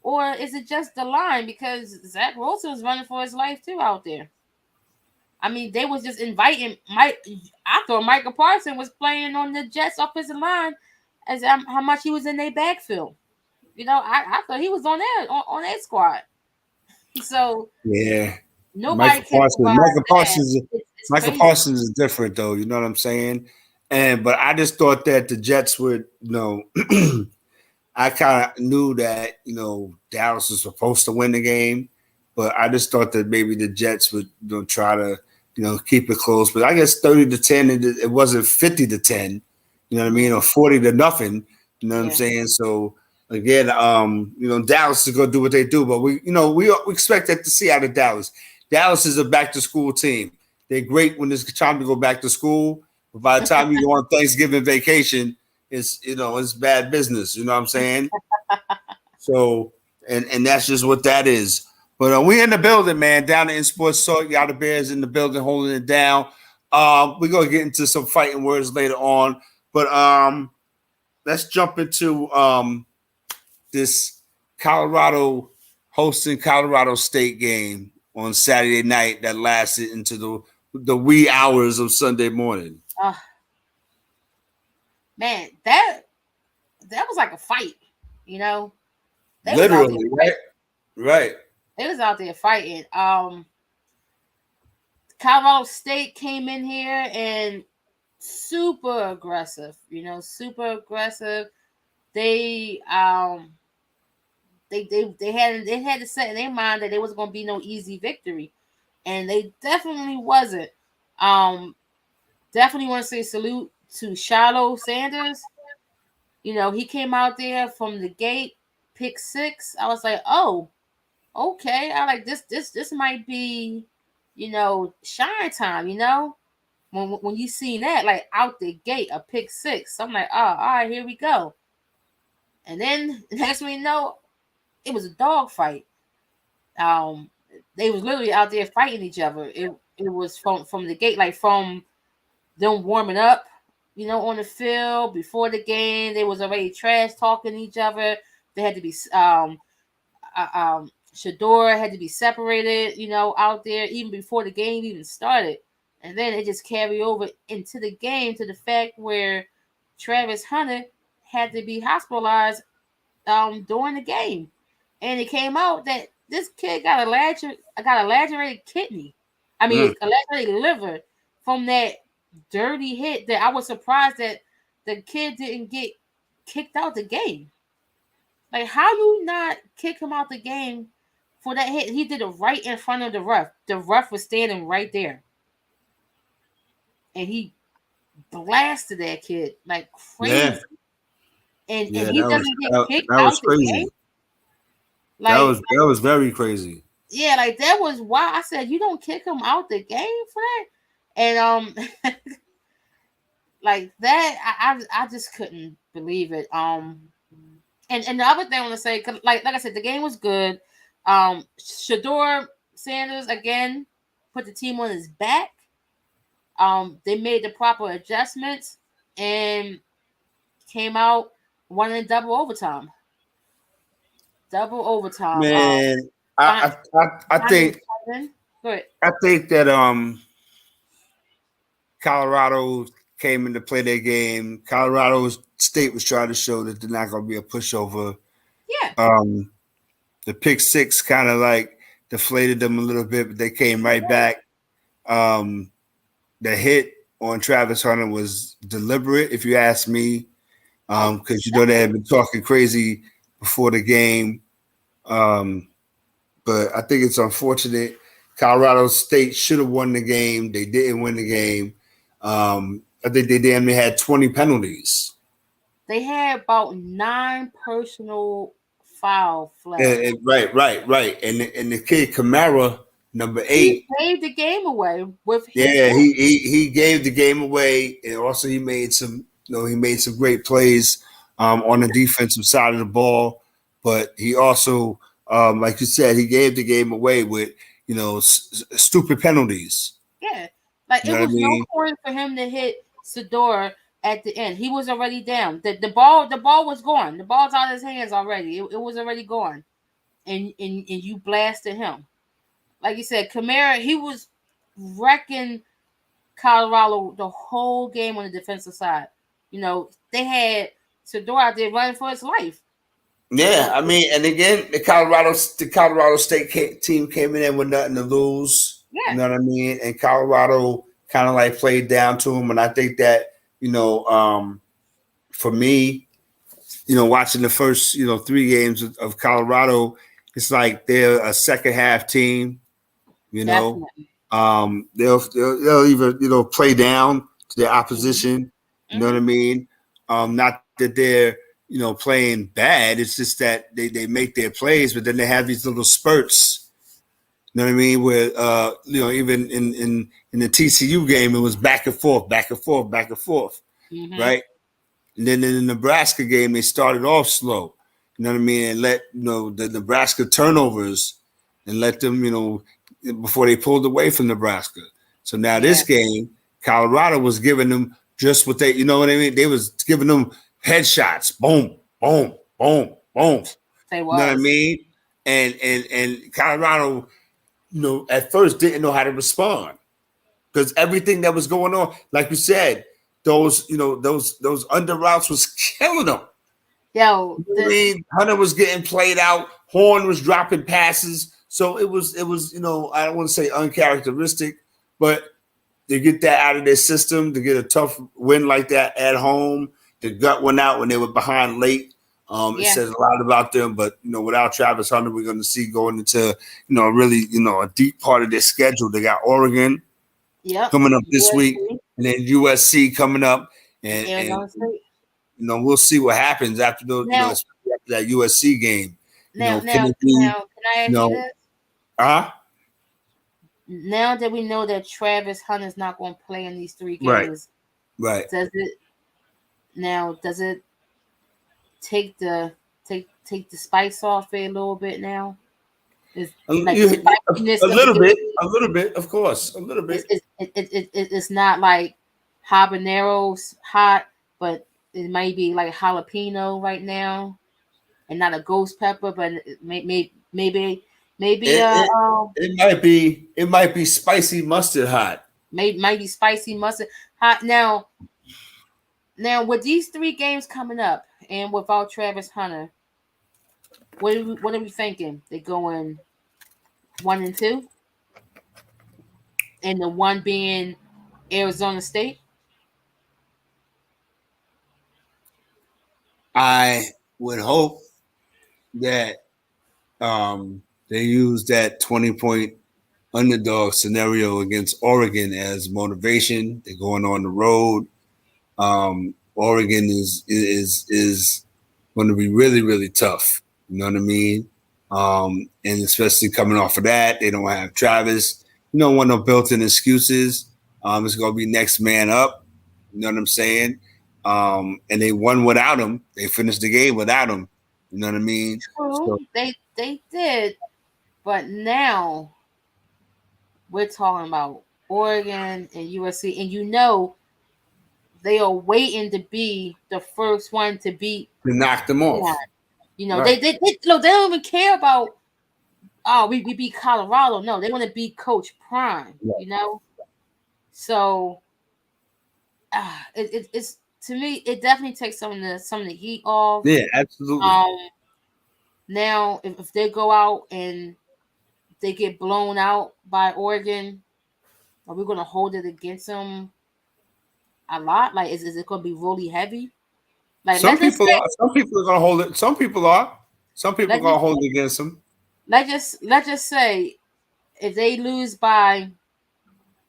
Or is it just the line? Because Zach Wilson was running for his life too out there. I mean, they was just inviting Mike. I thought Michael Parsons was playing on the Jets offensive line as how much he was in their backfield. You know, I thought he was on their squad. So yeah, nobody Michael Parsons is different though. You know what I'm saying? But I just thought that the Jets would, you know. I kind of knew that, you know, Dallas was supposed to win the game, but I just thought that maybe the Jets would, you know, try to, you know, keep it close. But I guess 30-10, it wasn't 50-10, you know what I mean, or 40-0. You know what I'm saying? So again, you know, Dallas is gonna do what they do, but we expect that to see out of Dallas. Dallas is a back to school team. They're great when it's time to go back to school, but by the time you go on Thanksgiving vacation, it's bad business. You know what I'm saying? So, and that's just what that is. But we in the building, man. Down in Sports Talk, y'all the Bears in the building, holding it down. We're gonna get into some fighting words later on, but let's jump into this Colorado hosting Colorado State game on Saturday night that lasted into the wee hours of Sunday morning. Man, that was like a fight, you know. Literally, right. They was out there fighting. Colorado State came in here and super aggressive, you know, super aggressive. They had to set in their mind that there was going to be no easy victory, and they definitely wasn't. Definitely want to say salute to Shiloh Sanders. he came out there from the gate, pick 6. I was like, oh, okay. I like this might be, shine time, when you seen that, like out the gate, a pick 6. I'm like, oh, all right, here we go. And then next thing you know, it was a dog fight. They was literally out there fighting each other. It was from the gate, like from them warming up, on the field before the game. They was already trash talking each other. They had to be Shador had to be separated, out there even before the game even started. And then it just carried over into the game to the fact where Travis Hunter had to be hospitalized during the game. And it came out that this kid got a lacerated kidney. I mean, a lacerated liver from that dirty hit that I was surprised that the kid didn't get kicked out the game. Like, how you not kick him out the game for that hit? He did it right in front of the ref. The ref was standing right there. And he blasted that kid like crazy. Yeah. And he doesn't get kicked out the game. Like, that was very crazy. Yeah, like that was wild. I said, you don't kick him out the game for that? And like that, I just couldn't believe it. And the other thing I want to say, like I said, the game was good. Shador Sanders again put the team on his back. They made the proper adjustments and came out winning double overtime. Man, I think that Colorado came in to play their game. Colorado State was trying to show that they're not going to be a pushover. Yeah. The pick 6 kind of like deflated them a little bit, but they came right back. The hit on Travis Hunter was deliberate, if you ask me, because they had been talking crazy before the game. But I think it's unfortunate. Colorado State should have won the game. They didn't win the game. I think they damn near had 20 penalties. They had about 9 personal foul flags. Right. And the kid Kamara, number 8, he gave the game away with his he gave the game away, and also he made some great plays on the defensive side of the ball. But he also, like you said, he gave the game away with stupid penalties. Yeah, like it was no point for him to hit Shador at the end. He was already down. The ball was gone. The ball's out of his hands already. It was already gone, and you blasted him. Like you said, Kamara, he was wrecking Colorado the whole game on the defensive side. They had Shador out there running for his life. Yeah, I mean, and again, the Colorado State team came in there with nothing to lose. Yeah. You know what I mean? And Colorado kind of like played down to them. And I think that, for me, watching the first, 3 games of Colorado, it's like they're a second half team. They'll either play down to their opposition. Mm-hmm. You know what I mean? Not that they're playing bad. It's just that they make their plays, but then they have these little spurts. You know what I mean? Where even in the TCU game, it was back and forth, mm-hmm. Right? And then in the Nebraska game, they started off slow. You know what I mean? And let the Nebraska turnovers and let them before they pulled away from Nebraska. So now this game, Colorado was giving them just what they, you know what I mean? They was giving them headshots, boom, boom, boom, boom. You know what I mean? And Colorado, at first didn't know how to respond because everything that was going on, like you said, those under routes was killing them. Hunter was getting played out. Horn was dropping passes. So it was, I don't want to say uncharacteristic, but to get that out of their system, to get a tough win like that at home, the gut went out when they were behind late. It says a lot about them, but without Travis Hunter, we're going to see going into really a deep part of their schedule. They got Oregon coming up this week, and then USC coming up, and we'll see what happens after Now, after that USC game. now, Can now, it be? now, can I ask you this? Huh? Now that we know that Travis Hunter's not going to play in these 3 games, Right. does it take the spice off it a little bit now? Is like the spiciness a of little the bit, game? a little bit, of course, a little bit. It's not like habaneros hot, but it might be like jalapeno right now, and not a ghost pepper, but maybe It might be spicy mustard hot. might be spicy mustard hot. Now with these 3 games coming up and without Travis Hunter, what are we thinking? They going 1-2, and the one being Arizona State. I would hope that they use that 20-point underdog scenario against Oregon as motivation. They're going on the road. Oregon is going to be really, really tough. You know what I mean? And especially coming off of that, they don't have Travis. You don't want no built-in excuses. It's going to be next man up. You know what I'm saying? And they won without him. They finished the game without him. You know what I mean? True, they did, but now we're talking about Oregon and USC, and they are waiting to be the first one to beat to knock them off. Right. They look. They don't even care about. Oh, we beat Colorado. No, they want to beat Coach Prime. Right. So it's to me, it definitely takes some of the heat off. Yeah, absolutely. Now, if they go out and they get blown out by Oregon, are we going to hold it against them a lot? Like, is it going to be really heavy? Like, some people are going to hold it. Some people are. Some people are going to hold it against them. Let's just say if they lose by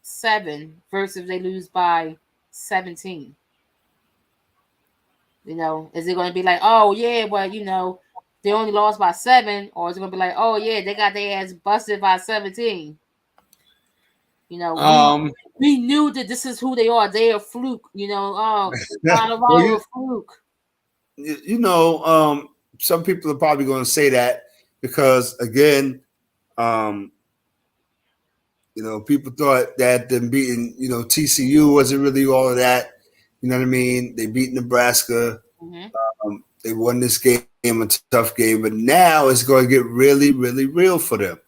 7 versus if they lose by 17. Is it going to be like, oh yeah, well, they only lost by 7, or is it going to be like, oh yeah, they got their ass busted by 17? We knew that this is who they are. They are fluke. Colorado fluke. Some people are probably going to say that because, again, people thought that them beating, TCU wasn't really all of that. You know what I mean? They beat Nebraska. Mm-hmm. They won this game, a tough game, but now it's going to get really, really real for them.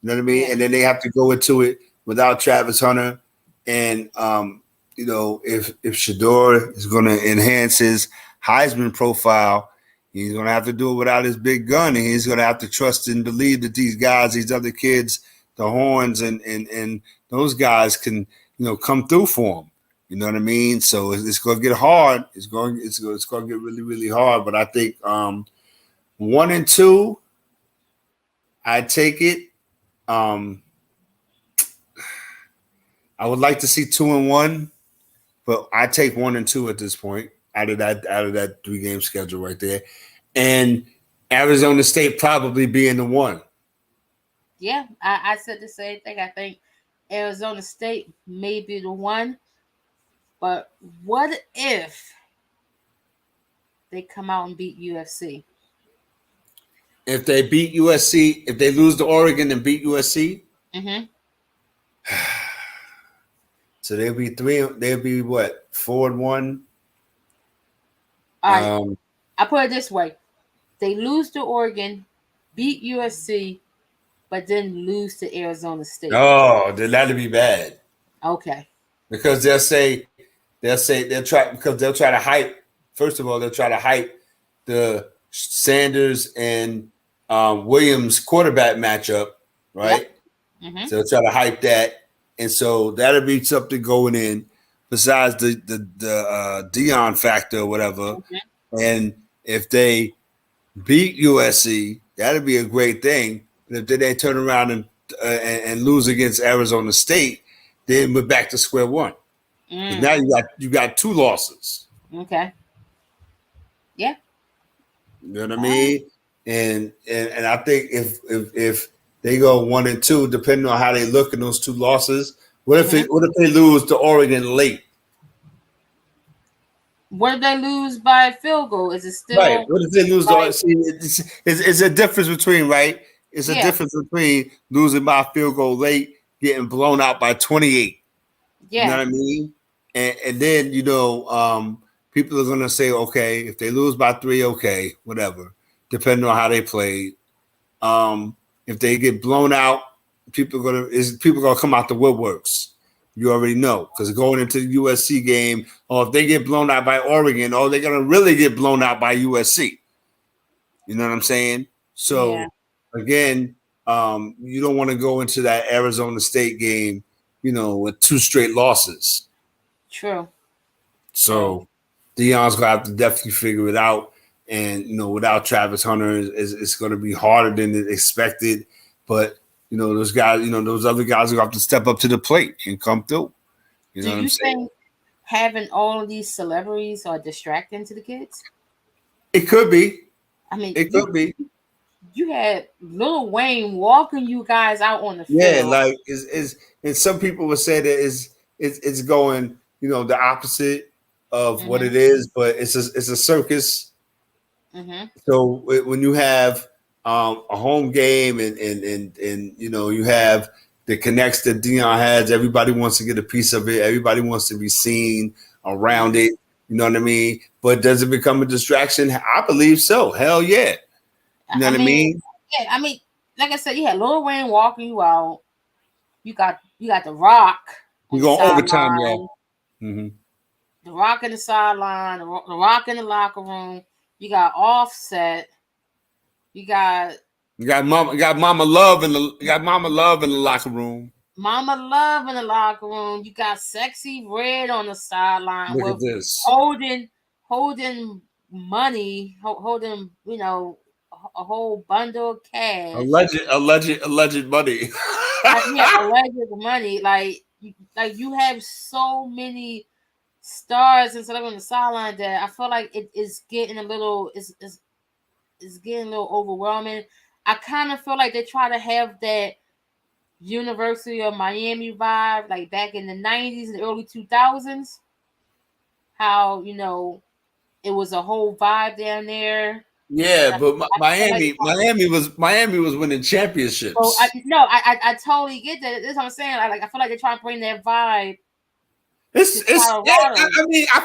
You know what I mean? Yeah. And then they have to go into it without Travis Hunter. And, if Shedeur is going to enhance his Heisman profile, he's going to have to do it without his big gun. And he's going to have to trust and believe that these guys, these other kids, the Horns and those guys can, come through for him. You know what I mean? So it's going to get hard. It's going to get really, really hard. But I think 1-2, I take it. I would like to see 2-1, but I take 1-2 at this point out of that 3-game schedule right there, and Arizona State probably being the 1. Yeah, I said the same thing. I think Arizona State may be the 1, but what if they come out and beat USC? If they beat USC, if they lose to Oregon and beat USC, mm-hmm. So they'll be 3. They'll be what, 4-1. All right. I put it this way: they lose to Oregon, beat USC, but then lose to Arizona State. Oh, then that'll be bad. Okay. Because they'll try to hype. First of all, they'll try to hype the Sanders and Williams quarterback matchup, right? Yep. Mm-hmm. So they'll try to hype that. And so that'll be something going in besides the Dion factor or whatever. Okay. And if they beat USC, that'll be a great thing. But if they turn around and lose against Arizona State, then we're back to square one. Now you got 2 losses. Okay. You know what I mean? And I think if they go 1-2, depending on how they look in those two losses, what if they lose to Oregon late? What if they lose by a field goal? Is it still right? What if they lose? It's a difference between right. It's a difference between losing by a field goal late, getting blown out by 28. Yeah, you know what I mean. And then people are gonna say, okay, if they lose by 3, okay, whatever, depending on how they played. If they get blown out, people are gonna come out the woodworks. You already know, because going into the USC game, or if they get blown out by Oregon, or they're gonna really get blown out by USC. You know what I'm saying? So again, you don't want to go into that Arizona State game, with 2 straight losses. True. So Deion's gonna have to definitely figure it out. And without Travis Hunter, it's going to be harder than expected. But those guys, those other guys are going to have to step up to the plate and come through. You know what I'm saying? Think having all of these celebrities are distracting to the kids? It could be. I mean, it could be. You had Lil Wayne walking you guys out on the field. Yeah, like and some people would say that it's going, the opposite of what it is, but it's a circus. Mm-hmm. So when you have a home game and you have the connects that Deion has, everybody wants to get a piece of it. Everybody wants to be seen around it. You know what I mean? But does it become a distraction? I believe so. Hell yeah. You know what I mean? Yeah, I mean, like I said, you had Lil Wayne walking you out. You got The Rock. You go overtime, y'all. Mm-hmm. The Rock in the sideline. The Rock in the locker room. You got Offset. You got Mama Love in the locker room. Mama Love in the locker room. You got Sexy Red on the sideline. Look at this. Holding money, holding a whole bundle of cash. Alleged money. Alleged money. Like you have so many stars instead of on the sideline that I feel like it is getting a little getting a little overwhelming. I kind of feel like they try to have that University of Miami vibe, like back in the 90s and the early 2000s. How it was a whole vibe down there. Yeah, but Miami was winning championships. So I totally get that. That's what I'm saying. I feel like they're trying to bring that vibe. I mean, I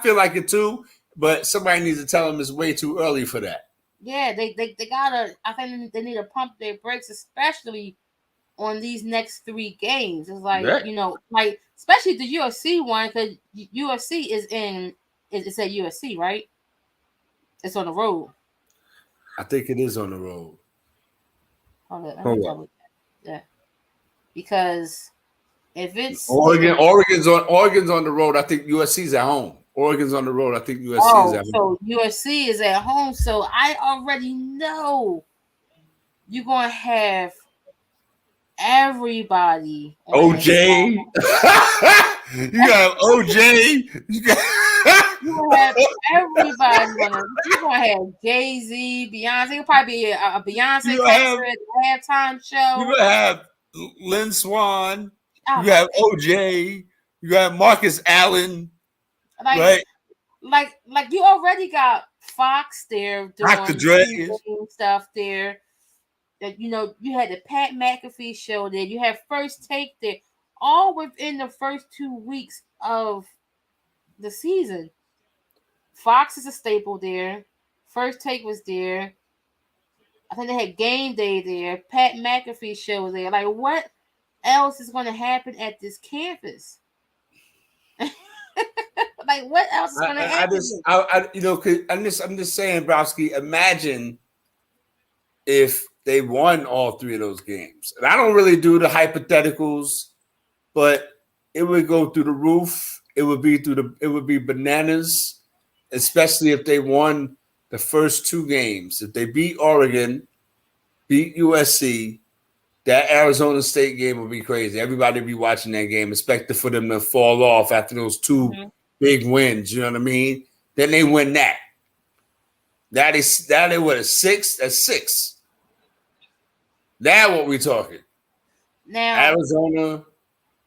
feel like it too, but somebody needs to tell them it's way too early for that. Yeah, they gotta. I think they need to pump their brakes, especially on these next 3 games. It's like like especially the UFC one, because UFC is it's at USC, right? It's on the road. I think it is on the road. Hold on. Yeah, because if it's Oregon's on the road, I think USC's at home. Oregon's on the road, I think USC is at home. So USC is at home. So I already know you're gonna have everybody. OJ. You got OJ. You gonna have everybody. You're gonna have Jay-Z, Beyonce. It'll probably be a Beyonce concert at the halftime show. You're gonna have Lynn Swan. You have OJ. You got Marcus Allen. Right? Like you already got Fox there doing stuff there. That you had the Pat McAfee show there. You have First Take there. All within the first 2 weeks of the season. Fox is a staple there. First Take was there. I think they had Game Day there. Pat McAfee show was there. Like, what else is going to happen at this campus? Like, what else is going to happen? I'm just saying, Browski, imagine if they won all 3 of those games. And I don't really do the hypotheticals, but it would go through the roof. It would be bananas, especially if they won the first 2 games. If they beat Oregon, beat USC, that Arizona State game would be crazy. Everybody would be watching that game, expecting for them to fall off after those 2 big wins. You know what I mean? Then they win that. That is what, a 6? That's 6. Now what we talking? Now, Arizona.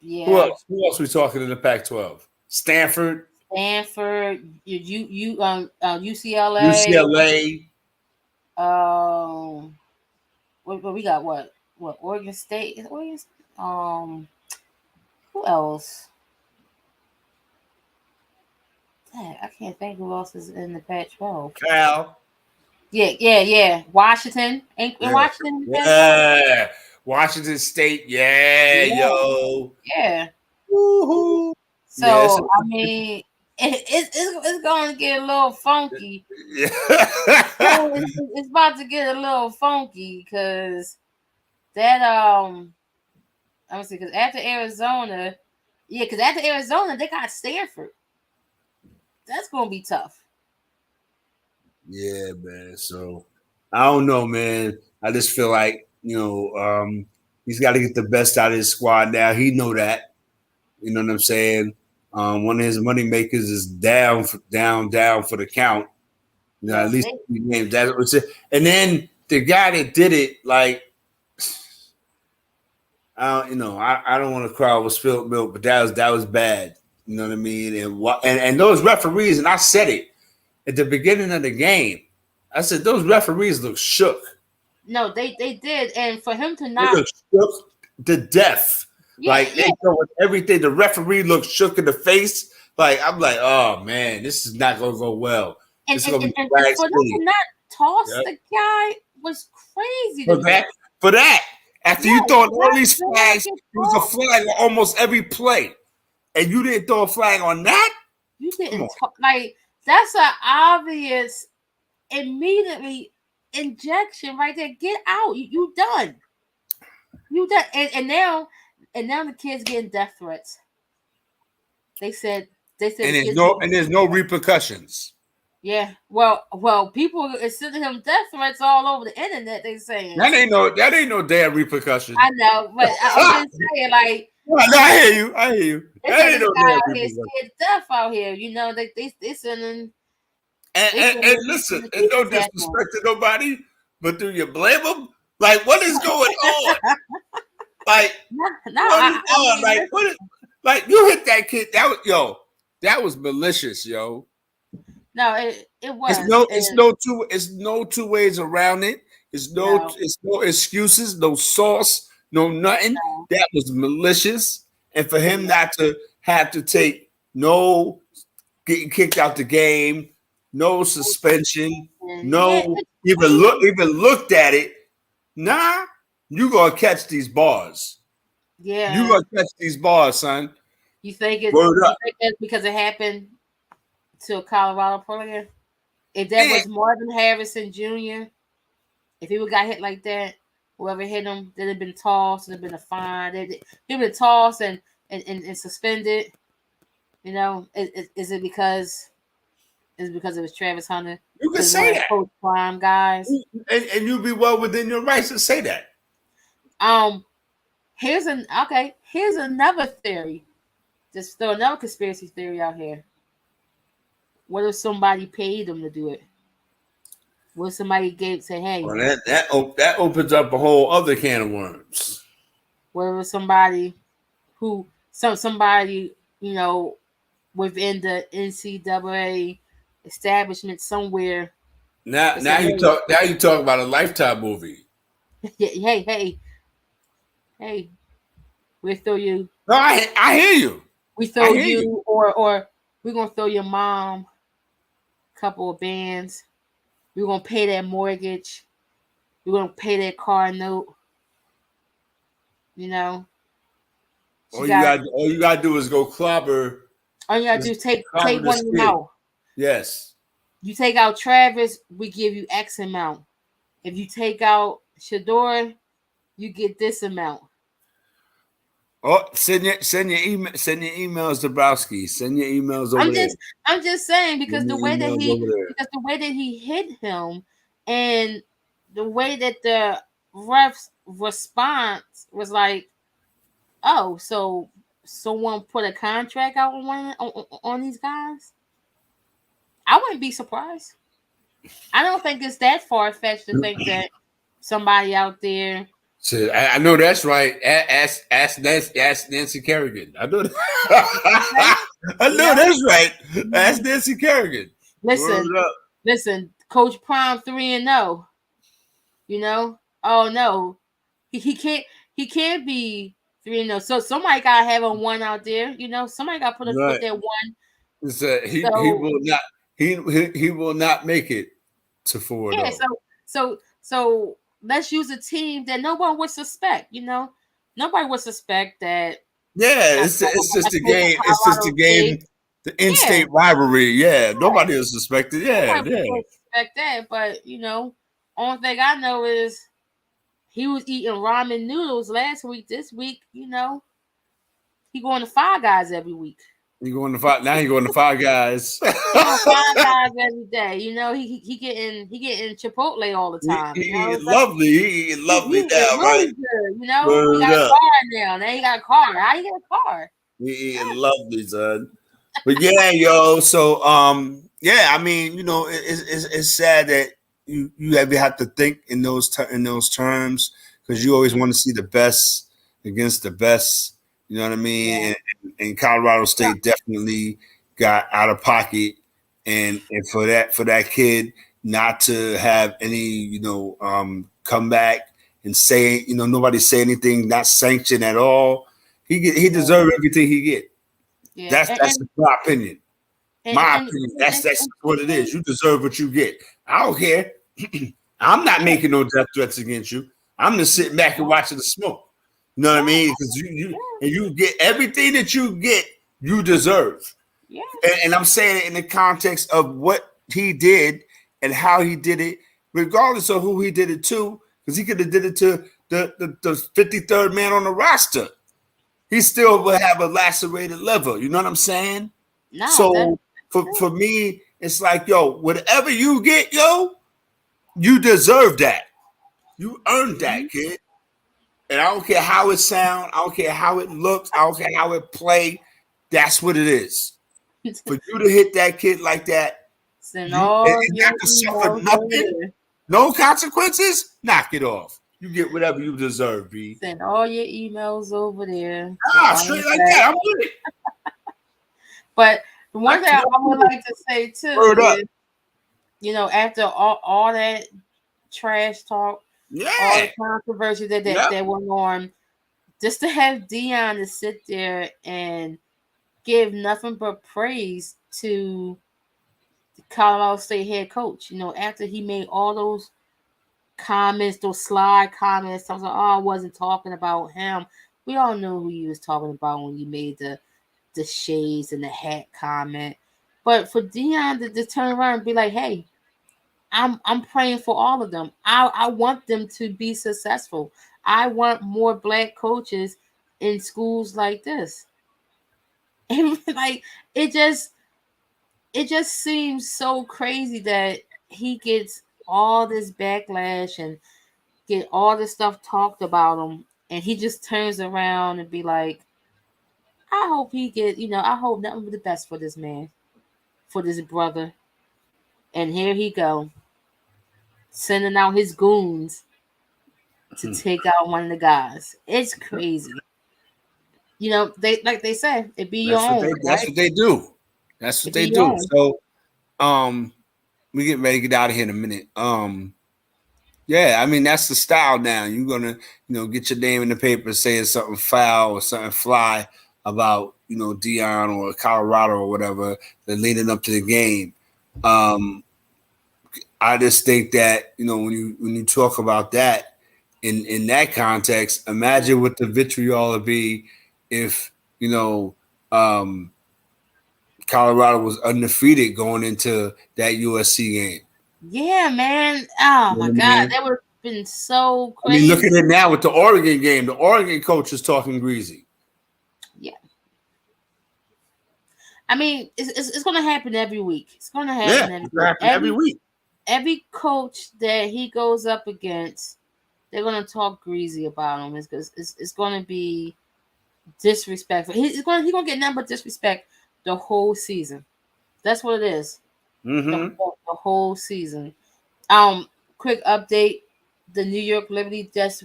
yeah. Who else we talking in the Pac-12? Stanford, UCLA. UCLA. What we got? What Oregon State? Is Oregon? Who else? Dang, I can't think who else is in the Pac-12. Cal. Yeah. Washington. Ain't Washington? Yeah. Washington State. Yeah, yo. Yeah. Woo-hoo. So Yes. I mean, it's going to get a little funky. Yeah. It's about to get a little funky because that let me see, because after Arizona, they got Stanford. That's gonna be tough. Yeah, man. So I don't know, man. I just feel like, he's got to get the best out of his squad now. He know that. You know what I'm saying? One of his money makers is down for the count. At least he named that was it. And then the guy that did it, like, I don't want to cry over spilled milk, but that was bad. You know what I mean? And those referees, and I said it at the beginning of the game. I said those referees look shook. No, they did, and for him to They not look shook to death. They go with everything. The referee looked shook in the face. Like, I'm like, oh man, this is not gonna go well. And for them to not toss the guy was crazy. For that, after you throw all these flags, it was a flag on almost every play, and you didn't throw a flag on that. You didn't that's an obvious, immediately injection right there. Get out. You done. You done. And now the kids getting death threats. They said and there's no repercussions. Yeah, well, people are sending him death threats all over the internet. They saying that ain't no damn repercussion. I know, but I'm just saying, like, no, I hear you. That ain't no damn repercussion. Scared death out here, they sending. And listen, and no disrespect to nobody, but do you blame them? Like, what is going on? Like, like you hit that kid? That was malicious, yo. No, it was. It's no two ways around it. It's no excuses, no sauce, no nothing. No. That was malicious, and for him not to have to take no getting kicked out the game, no suspension, no even looked at it. Nah, you gonna catch these bars. Yeah, you gonna catch these bars, son. You think it's because it happened to a Colorado player? If that was Marvin Harrison Jr., if he would got hit like that, whoever hit him, they'd have been tossed, there'd have been a fine. He'd been tossed and suspended. Is it because it was Travis Hunter? You can say that. Post-crime guys. And you'd be well within your rights to say that. Here's another theory. Just throw another conspiracy theory out here. What if somebody paid them to do it? What if somebody say, "Hey"? Well, that opens up a whole other can of worms. What if somebody somebody within the NCAA establishment somewhere? Now you talk about a Lifetime movie. Hey, we'll throw you. No, I hear you. We throw you, or we're gonna throw your mom a couple of bands. We're gonna pay that mortgage. We're gonna pay that car note. All you gotta do is go clobber. All you gotta do is take one of them out. Yes. You take out Travis, we give you X amount. If you take out Shador, you get this amount. Oh, send your emails, Dabrowski. Send your emails over there. I'm just saying because the way that he hit him and the way that the ref's response was like, oh, so someone put a contract out on these guys. I wouldn't be surprised. I don't think it's that far fetched to think that somebody out there. So I know that's right. Ask Nancy Kerrigan. I know. I know that's right. Ask Nancy Kerrigan. Listen, Word up. listen, Coach Prime 3-0. You know? Oh no. He can't be 3-0. So somebody gotta have a one out there, you know. Somebody gotta put Right. their one. He So will not he will not make it to 4-0. yeah, so let's use a team that no one would suspect, you know. Nobody would suspect that Yeah, it's just a game. It's just a game. The in-state rivalry. Yeah, nobody will suspect it. Yeah, Nobody would suspect that, but you know, only thing I know is he was eating ramen noodles last week. This week, you know, he going to Five Guys every week. You going to five now? You going to Five Guys? He going to Five Guys every day. You know, he getting Chipotle all the time. He You know, eat lovely. He eat lovely now, really right? good. You know, Word he got up. a car now. Now he got a car. How you get a car? He eating lovely, son. But yeah, yo. So yeah. I mean, you know, it's sad that you have to think in those terms because you always want to see the best against the best. You know what I mean? Yeah. And Colorado State definitely got out of pocket, and for that kid not to have any, you know, come back and say, you know, nobody say anything, not sanctioned at all. He deserved everything he get. Yeah. That's my opinion. My opinion. That's what it is. You deserve what you get. I don't care. I'm not making no death threats against you. I'm just sitting back and watching the smoke. You know what I mean? Because you get everything that you get, you deserve. Yeah. And I'm saying it in the context of what he did and how he did it, regardless of who he did it to, because he could have did it to the 53rd man on the roster. He still would have a lacerated liver. You know what I'm saying? No, So for me, it's like, yo, whatever you get, yo, you deserve that. You earned that, kid. And I don't care how it sounds. I don't care how it looks. I don't care how it play. That's what it is. For you to hit that kid like that, and not to suffer nothing, no consequences, knock it off. You get whatever you deserve, B. Send all your emails over there. Straight like that. I'm with it. But the one thing I would like to say too is, you know, after all that trash talk, all the controversy that went on, just to have Deion to sit there and give nothing but praise to the Colorado State head coach. You know, after he made all those comments, those slide comments, I was like, oh, I wasn't talking about him. We all know who you was talking about when you made the shades and the hat comment. But for Deion to turn around and be like, hey, I'm praying for all of them. I want them to be successful. I want more black coaches in schools like this. And like it just seems so crazy that he gets all this backlash and get all this stuff talked about him, and he just turns around and be like, I hope he get, I hope nothing but the best for this man, for this brother. And here he go, sending out his goons to take out one of the guys. It's crazy. You know, they say, it be your own. That's what they do. That's what they do. So we get ready to get out of here in a minute. Yeah, I mean that's the style now. You're gonna, get your name in the paper saying something foul or something fly about, Deion or Colorado or whatever, that leading up to the game. I just think that, when you talk about that in that context, imagine what the vitriol would be if, Colorado was undefeated going into that USC game. Yeah, man. Oh my God, that would have been so crazy. I mean, look at it now with the Oregon game. The Oregon coach is talking greasy. Yeah. I mean, it's going to happen every week. It's going to happen every week. Every coach that he goes up against, they're going to talk greasy about him. It's going to be disrespectful. He's going to get nothing but disrespect the whole season. That's what it is. Mm-hmm. The the whole season. Quick update: the New York Liberty just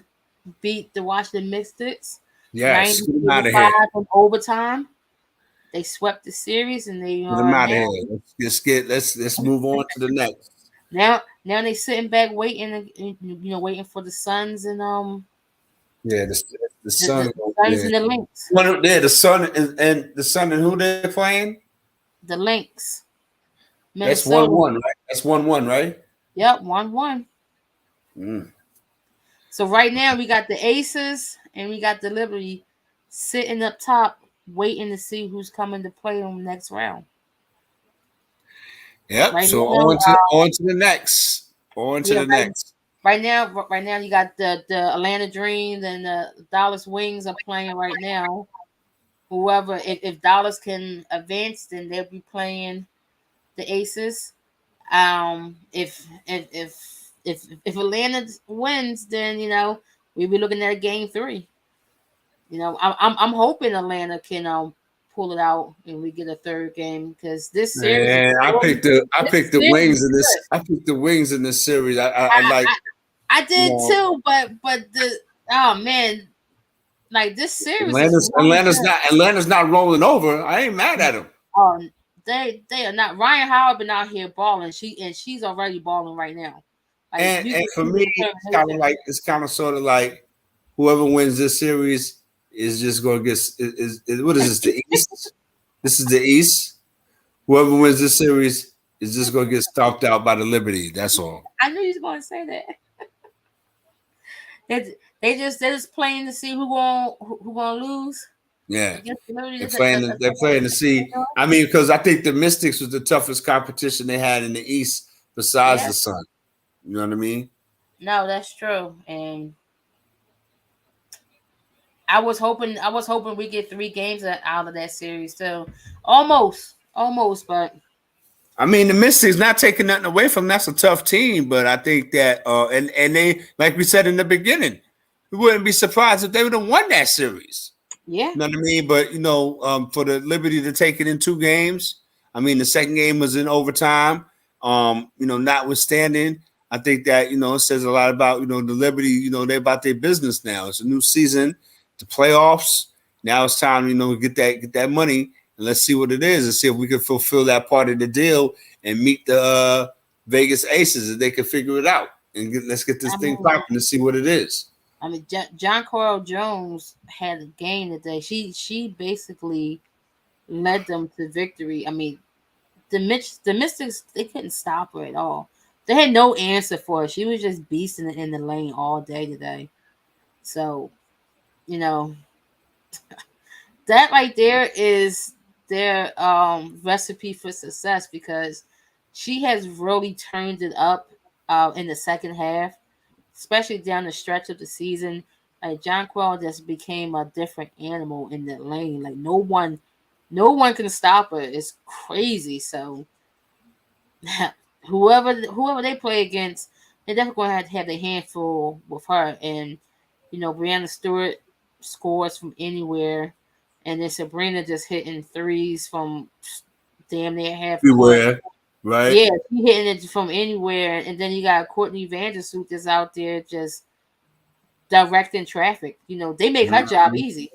beat the Washington Mystics Yes, get him out of 90-5 here. in overtime. They swept the series, and they Get him out of now here. Let's move on to the next. now they sitting back waiting, waiting for the Suns and Yeah, the the Sun. Suns Yeah. and the Lynx. Yeah, the Sun and the Sun and who they're playing? The Lynx, That's Minnesota. 1-1, right? That's 1-1, right? Yep, 1-1. Mm. So right now we got the Aces and we got the Liberty sitting up top, waiting to see who's coming to play them next round. Yep. Right So now, on to the next. On to the next. Right now, you got the Atlanta Dreams and the Dallas Wings are playing right now. Whoever, if Dallas can advance, then they'll be playing the Aces. If Atlanta wins, then we'll be looking at game 3. I'm hoping Atlanta can pull it out and we get a third game because this series. Man, I picked the Wings in this. I picked the Wings in this series. I did too, but man, like this series. Atlanta's not rolling over. I ain't mad at them. They are not. Ryan Howard been out here balling. She's already balling right now. Like, and for me, it's kind of sort of like whoever wins this series is just going to get. What is this? The East. This is the East. Whoever wins this series is just going to get stomped out by the Liberty. That's all. I knew you was going to say that. They're just playing to see who gonna lose. Yeah, they're playing to see. I mean, because I think the Mystics was the toughest competition they had in the East besides the Sun. You know what I mean? No, that's true. And I was hoping we get 3 games out of that series too. Almost, but I mean, the Mystics not taking nothing away from them. That's a tough team, but I think that and they, like we said in the beginning, we wouldn't be surprised if they would have won that series. Yeah. You know what I mean? But for the Liberty to take it in 2 games, I mean, the second game was in overtime. Notwithstanding, I think that it says a lot about the Liberty. They're about their business now. It's a new season, the playoffs. Now it's time get that money and let's see what it is and see if we can fulfill that part of the deal and meet the Vegas Aces if they can figure it out and let's get this thing popping to see what it is. I mean, Jonquel Jones had a game today. She basically led them to victory. I mean, the Mystics, they couldn't stop her at all. They had no answer for her. She was just beasting it in the lane all day today. So, that right there is their recipe for success because she has really turned it up in the second half, especially down the stretch of the season. Like Jonquel just became a different animal in the lane. Like no one can stop her. It's crazy. So whoever they play against, they're definitely going to have their handful with her. And Brianna Stewart scores from anywhere, and then Sabrina just hitting threes from damn near half everywhere. Right? Yeah, she hitting it from anywhere, and then you got Courtney Vandersloot that's out there just directing traffic. They make her job easy,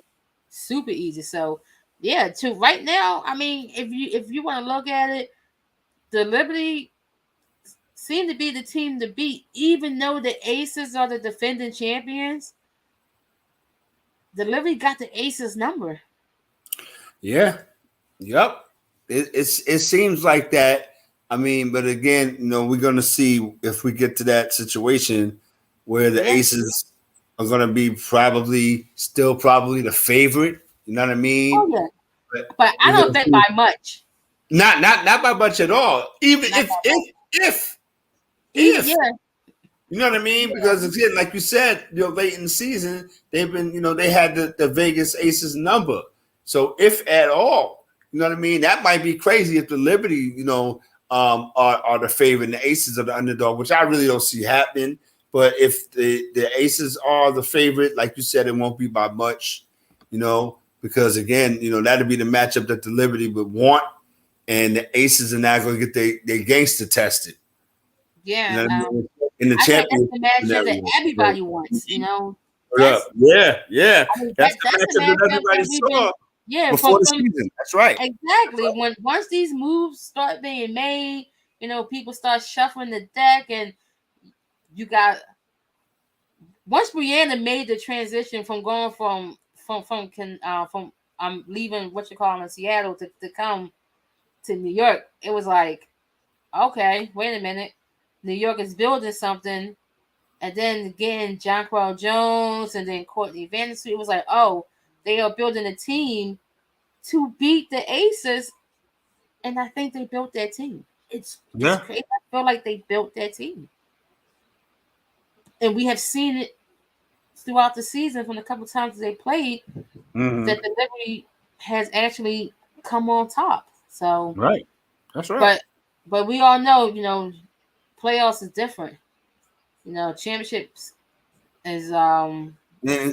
super easy. So yeah, right now, I mean, if you want to look at it, the Liberty seem to be the team to beat, even though the Aces are the defending champions. The Liberty got the Aces number. Yeah. Yep. It seems like that. I mean, but again, we're going to see if we get to that situation where the Aces are going to be probably the favorite. You know what I mean? Oh yeah. But I don't think by much. Not by much at all. Even if you know what I mean? Because again, like you said, late in the season, they've been, they had the Vegas Aces number. So if at all, you know what I mean? That might be crazy if the Liberty, are the favorite and the Aces are the underdog, which I really don't see happening. But if the Aces are the favorite, like you said, it won't be by much, because again, that'll be the matchup that the Liberty would want. And the Aces are not going to get their gangster tested. Yeah. You know what I mean? In the I think that's championship the matchup that scenario. everybody wants. You know, What up? Yeah, yeah. I mean, That's the that's the matchup that matchup everybody that we've been. saw Yeah, before the from season. That's right. exactly when once these moves start being made, you know, people start shuffling the deck, and you got once Brianna made the transition from going from leaving what you call in Seattle to come to New York, it was like, okay, wait a minute, New York is building something, and then again Jonquel Jones and then Courtney Vanderson, it was like, oh, they are building a team to beat the Aces, and I think they built that team. It's Yeah. crazy. I feel like they built that team, and we have seen it throughout the season from the couple times they played Mm-hmm. that the Liberty has actually come on top. So, Right. That's right. but we all know, you know, playoffs is different. You know, championships is And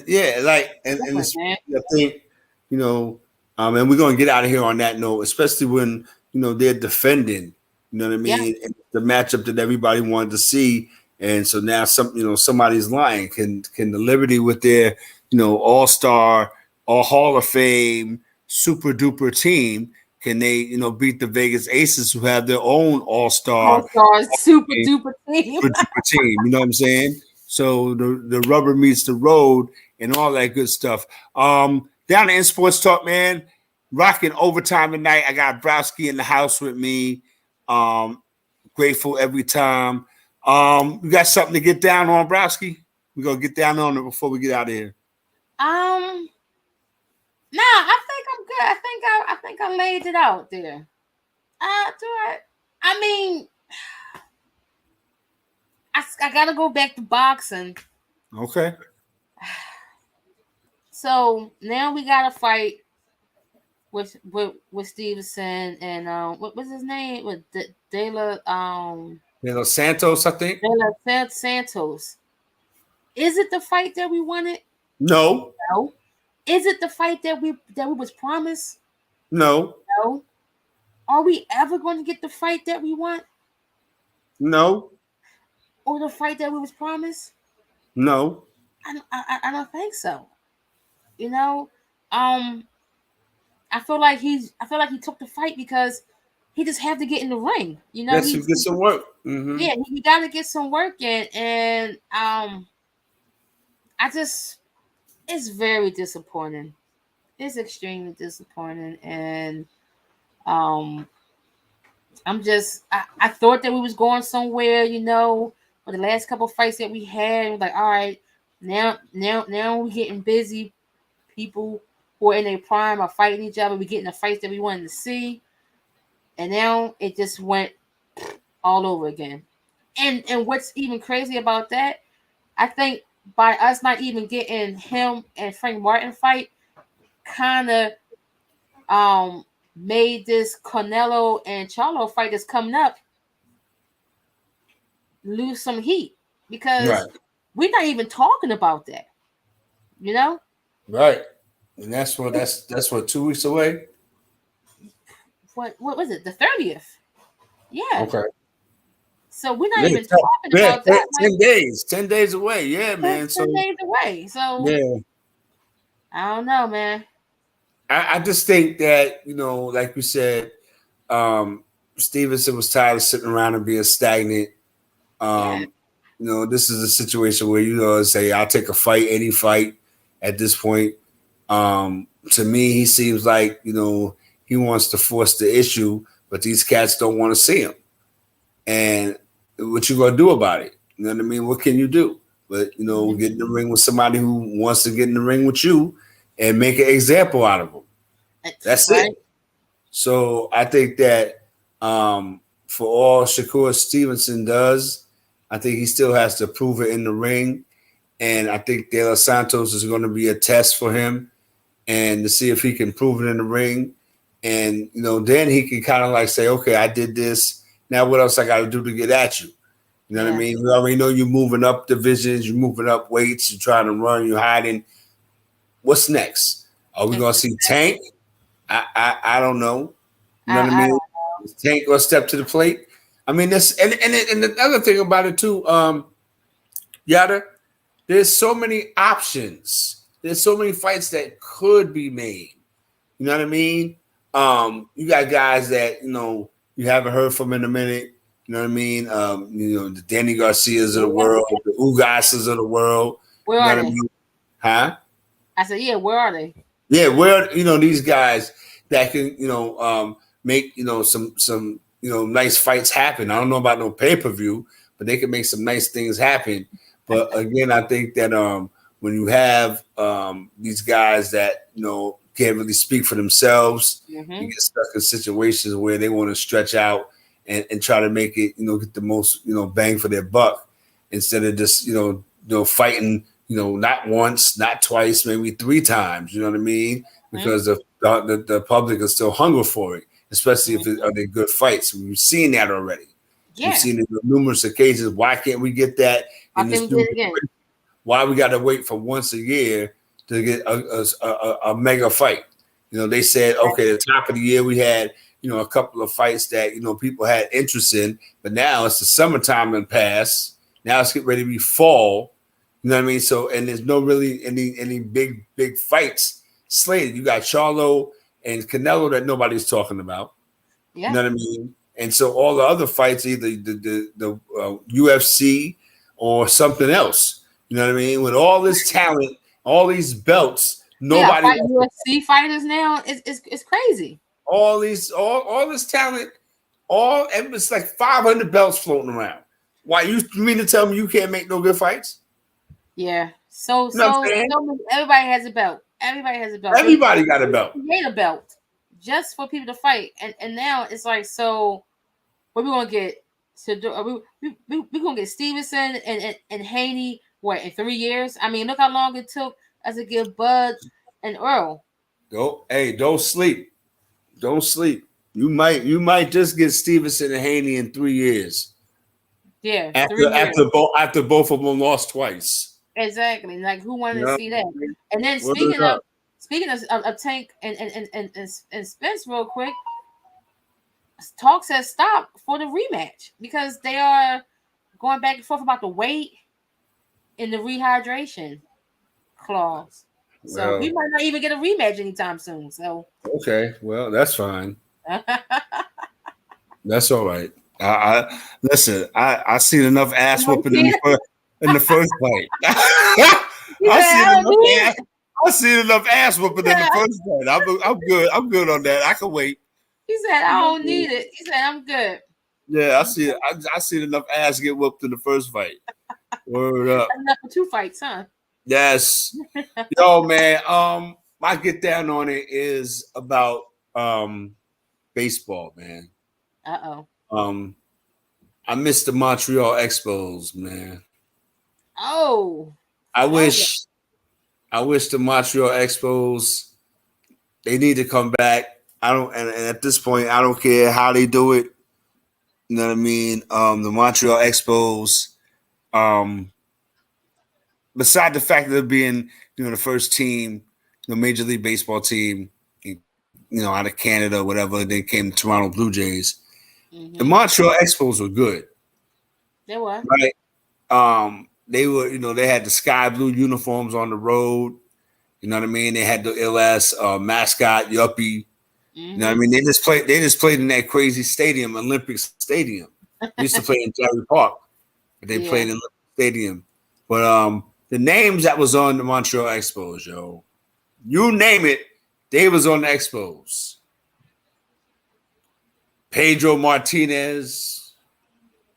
yeah, like and different, this, man. I think, you know, and we're gonna get out of here on that note, especially when they're defending, you know what I Yeah. mean, and the matchup that everybody wanted to see, and so now somebody's lying. Can the Liberty with their all-star, all Hall of Fame, super duper team, can they beat the Vegas Aces who have their own all-star, All-star super duper team. super duper team? You know what I'm saying? So the rubber meets the road and all that good stuff. Down in Sports Talk, man, rocking overtime tonight. I got Browski in the house with me. Grateful every time. You got something to get down on, Browski? We're gonna get down on it before we get out of here. Nah, I think I'm good. I think I laid it out there. Do I? I mean, I gotta go back to boxing. Okay. So now we got to fight with Stevenson and what was his name? With De La Santos, I think. Santos. Is it the fight that we wanted? No. No. Is it the fight that we was promised? No. No. Are we ever going to get the fight that we want? No. Or the fight that we was promised? No. I don't think so. You know, I feel like he took the fight because he just had to get in the ring. You know, he get some work. Mm-hmm. Yeah, he got to get some work in, and it's very disappointing. It's extremely disappointing, and I thought that we was going somewhere. You know, for the last couple of fights that we had, we're like, all right, now we're getting busy. People who are in their prime are fighting each other. We're getting the fights that we wanted to see. And now it just went all over again. And what's even crazy about that, I think by us not even getting him and Frank Martin fight, kind of made this Canelo and Charlo fight that's coming up lose some heat because we're not even talking about that. You know? Right. And that's what 2 weeks away. What was it? The 30th. Yeah. Okay. So we're not even talking about that. 10 days. 10 days away. Yeah, man. 10 days away. So yeah. I don't know, man. I just think that, like you said, Stevenson was tired of sitting around and being stagnant. This is a situation where say, I'll take a fight, any fight at this point. To me, he seems like, he wants to force the issue, but these cats don't want to see him. And what you gonna do about it? You know what I mean? What can you do? But get in the ring with somebody who wants to get in the ring with you and make an example out of them. That's right. It. So I think that for all Shakur Stevenson does, I think he still has to prove it in the ring. And I think De Los Santos is going to be a test for him and to see if he can prove it in the ring. And, then he can kind of like say, okay, I did this. Now what else I got to do to get at you? You know what I mean? We already know you're moving up divisions, you're moving up weights, you're trying to run, you're hiding. What's next? Are we going to see Tank? I don't know. You know what I mean? Is Tank going to step to the plate? I mean, that's and the other thing about it too, Yada. There's so many options. There's so many fights that could be made. You know what I mean? You got guys that you haven't heard from in a minute. You know what I mean? The Danny Garcias of the world, the Ugases of the world. Where you know are what they? I mean? Huh? I said, yeah, where are they? Yeah, where these guys that can make some nice fights happen. I don't know about no pay-per-view, but they can make some nice things happen. But again, I think that when you have these guys that can't really speak for themselves, you get stuck in situations where they want to stretch out and try to make it get the most bang for their buck instead of just fighting not once, not twice, maybe 3 times. You know what I mean? Because the public is still hungry for it, especially if are they good fights. We've seen that already. Yeah. We've seen it on numerous occasions. Why can't we get that? Why we got to wait for once a year to get a mega fight? They said, okay, at the top of the year we had a couple of fights that people had interest in, but now it's the summertime and past. Now it's getting ready to be fall. You know what I mean? So and there's no really any big fights slated. You got Charlo and Canelo that nobody's talking about. Yeah. You know what I mean? And so all the other fights, either the UFC or something else. You know what I mean? With all this talent, all these belts, nobody UFC fighters now is crazy. All this talent, it's like 500 belts floating around. Why you mean to tell me you can't make no good fights? Yeah. So everybody has a belt. Everybody has a belt. Everybody got a belt. Made a belt just for people to fight, and now it's like, so what we gonna get? So we gonna get Stevenson and Haney in 3 years? I mean, look how long it took us to get Bud and Earl. Don't sleep. Don't sleep. You might just get Stevenson and Haney in 3 years. Yeah. After both of them lost twice. Exactly. Like, who wanted to see that? And then speaking of Tank and Spence, real quick, talks has stopped for the rematch because they are going back and forth about the weight and the rehydration clause. So we might not even get a rematch anytime soon. So okay, well, that's fine. That's all right. I listen. I seen enough ass whooping in the first fight. I seen enough ass whooping in the first fight. I'm good. I'm good on that. I can wait. He said, "I don't need it." He said, "I'm good." Yeah, I seen enough ass get whooped in the first fight. Word up. Enough for 2 fights, huh? Yes. Yo, man. My get down on it is about baseball, man. I miss the Montreal Expos, man. Oh. I wish the Montreal Expos, they need to come back. And at this point, I don't care how they do it. You know what I mean? The Montreal Expos, beside the fact of being, the first team, Major League Baseball team, out of Canada, whatever, they came to Toronto Blue Jays. The Montreal Expos were good. They were. Right? They were, they had the sky blue uniforms on the road. You know what I mean? They had the ill-ass mascot, Yuppie. You know what I mean? They just played in that crazy stadium, Olympic Stadium. They used to play in Jerry Park, but they played in Olympic Stadium. But the names that was on the Montreal Expos, yo, you name it, they was on the Expos. Pedro Martinez,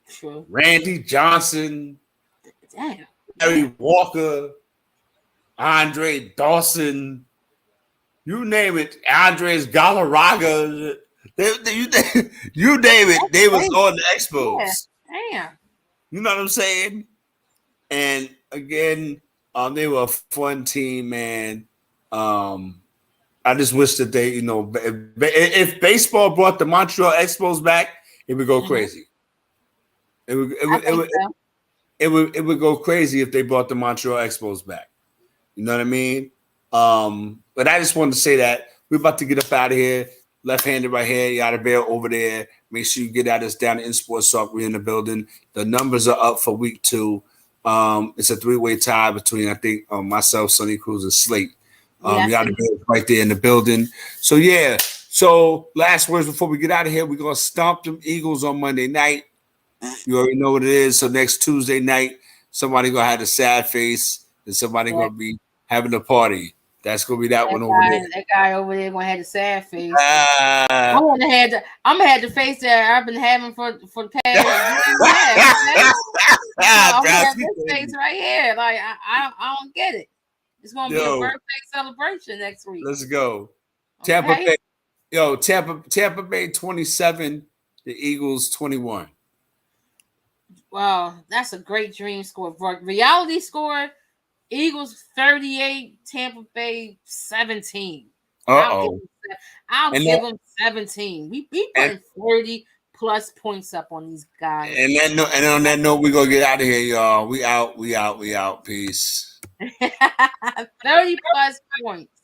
sure. Randy Johnson, damn, Harry Walker, Andre Dawson, you name it, Andres Galarraga, you name it, they was on the Expos. Yeah. Damn. You know what I'm saying? And again, they were a fun team, man. I just wish that they, if baseball brought the Montreal Expos back, it would go crazy. It would go crazy if they brought the Montreal Expos back. You know what I mean? But I just wanted to say that we're about to get up out of here. Left-handed right here, Yada Bear over there. Make sure you get at us down in Sports Talk. We're in the building. The numbers are up for week 2. It's a 3-way tie between, I think, myself, Sonny Cruz, and Slate. Yes, Y'all right there in the building. So, yeah. So, last words before we get out of here. We're going to stomp them Eagles on Monday night. You already know what it is. So, next Tuesday night, somebody going to have a sad face and somebody going to be having a party. That's going to be that one over there. That guy over there going to have a sad face. I'm going to have the face that I've been having for the past year and a half. I'm going to have this face right here. Like, I don't get it. It's going to be a birthday celebration next week. Let's go. Tampa Bay. Tampa Bay 27, the Eagles 21. Wow, that's a great dream score. Reality score, Eagles 38, Tampa Bay 17. Uh-oh. I'll give them 17. We putting 30 plus points up on these guys. And on that note, we're gonna get out of here, y'all. We out. Peace. 30 plus points.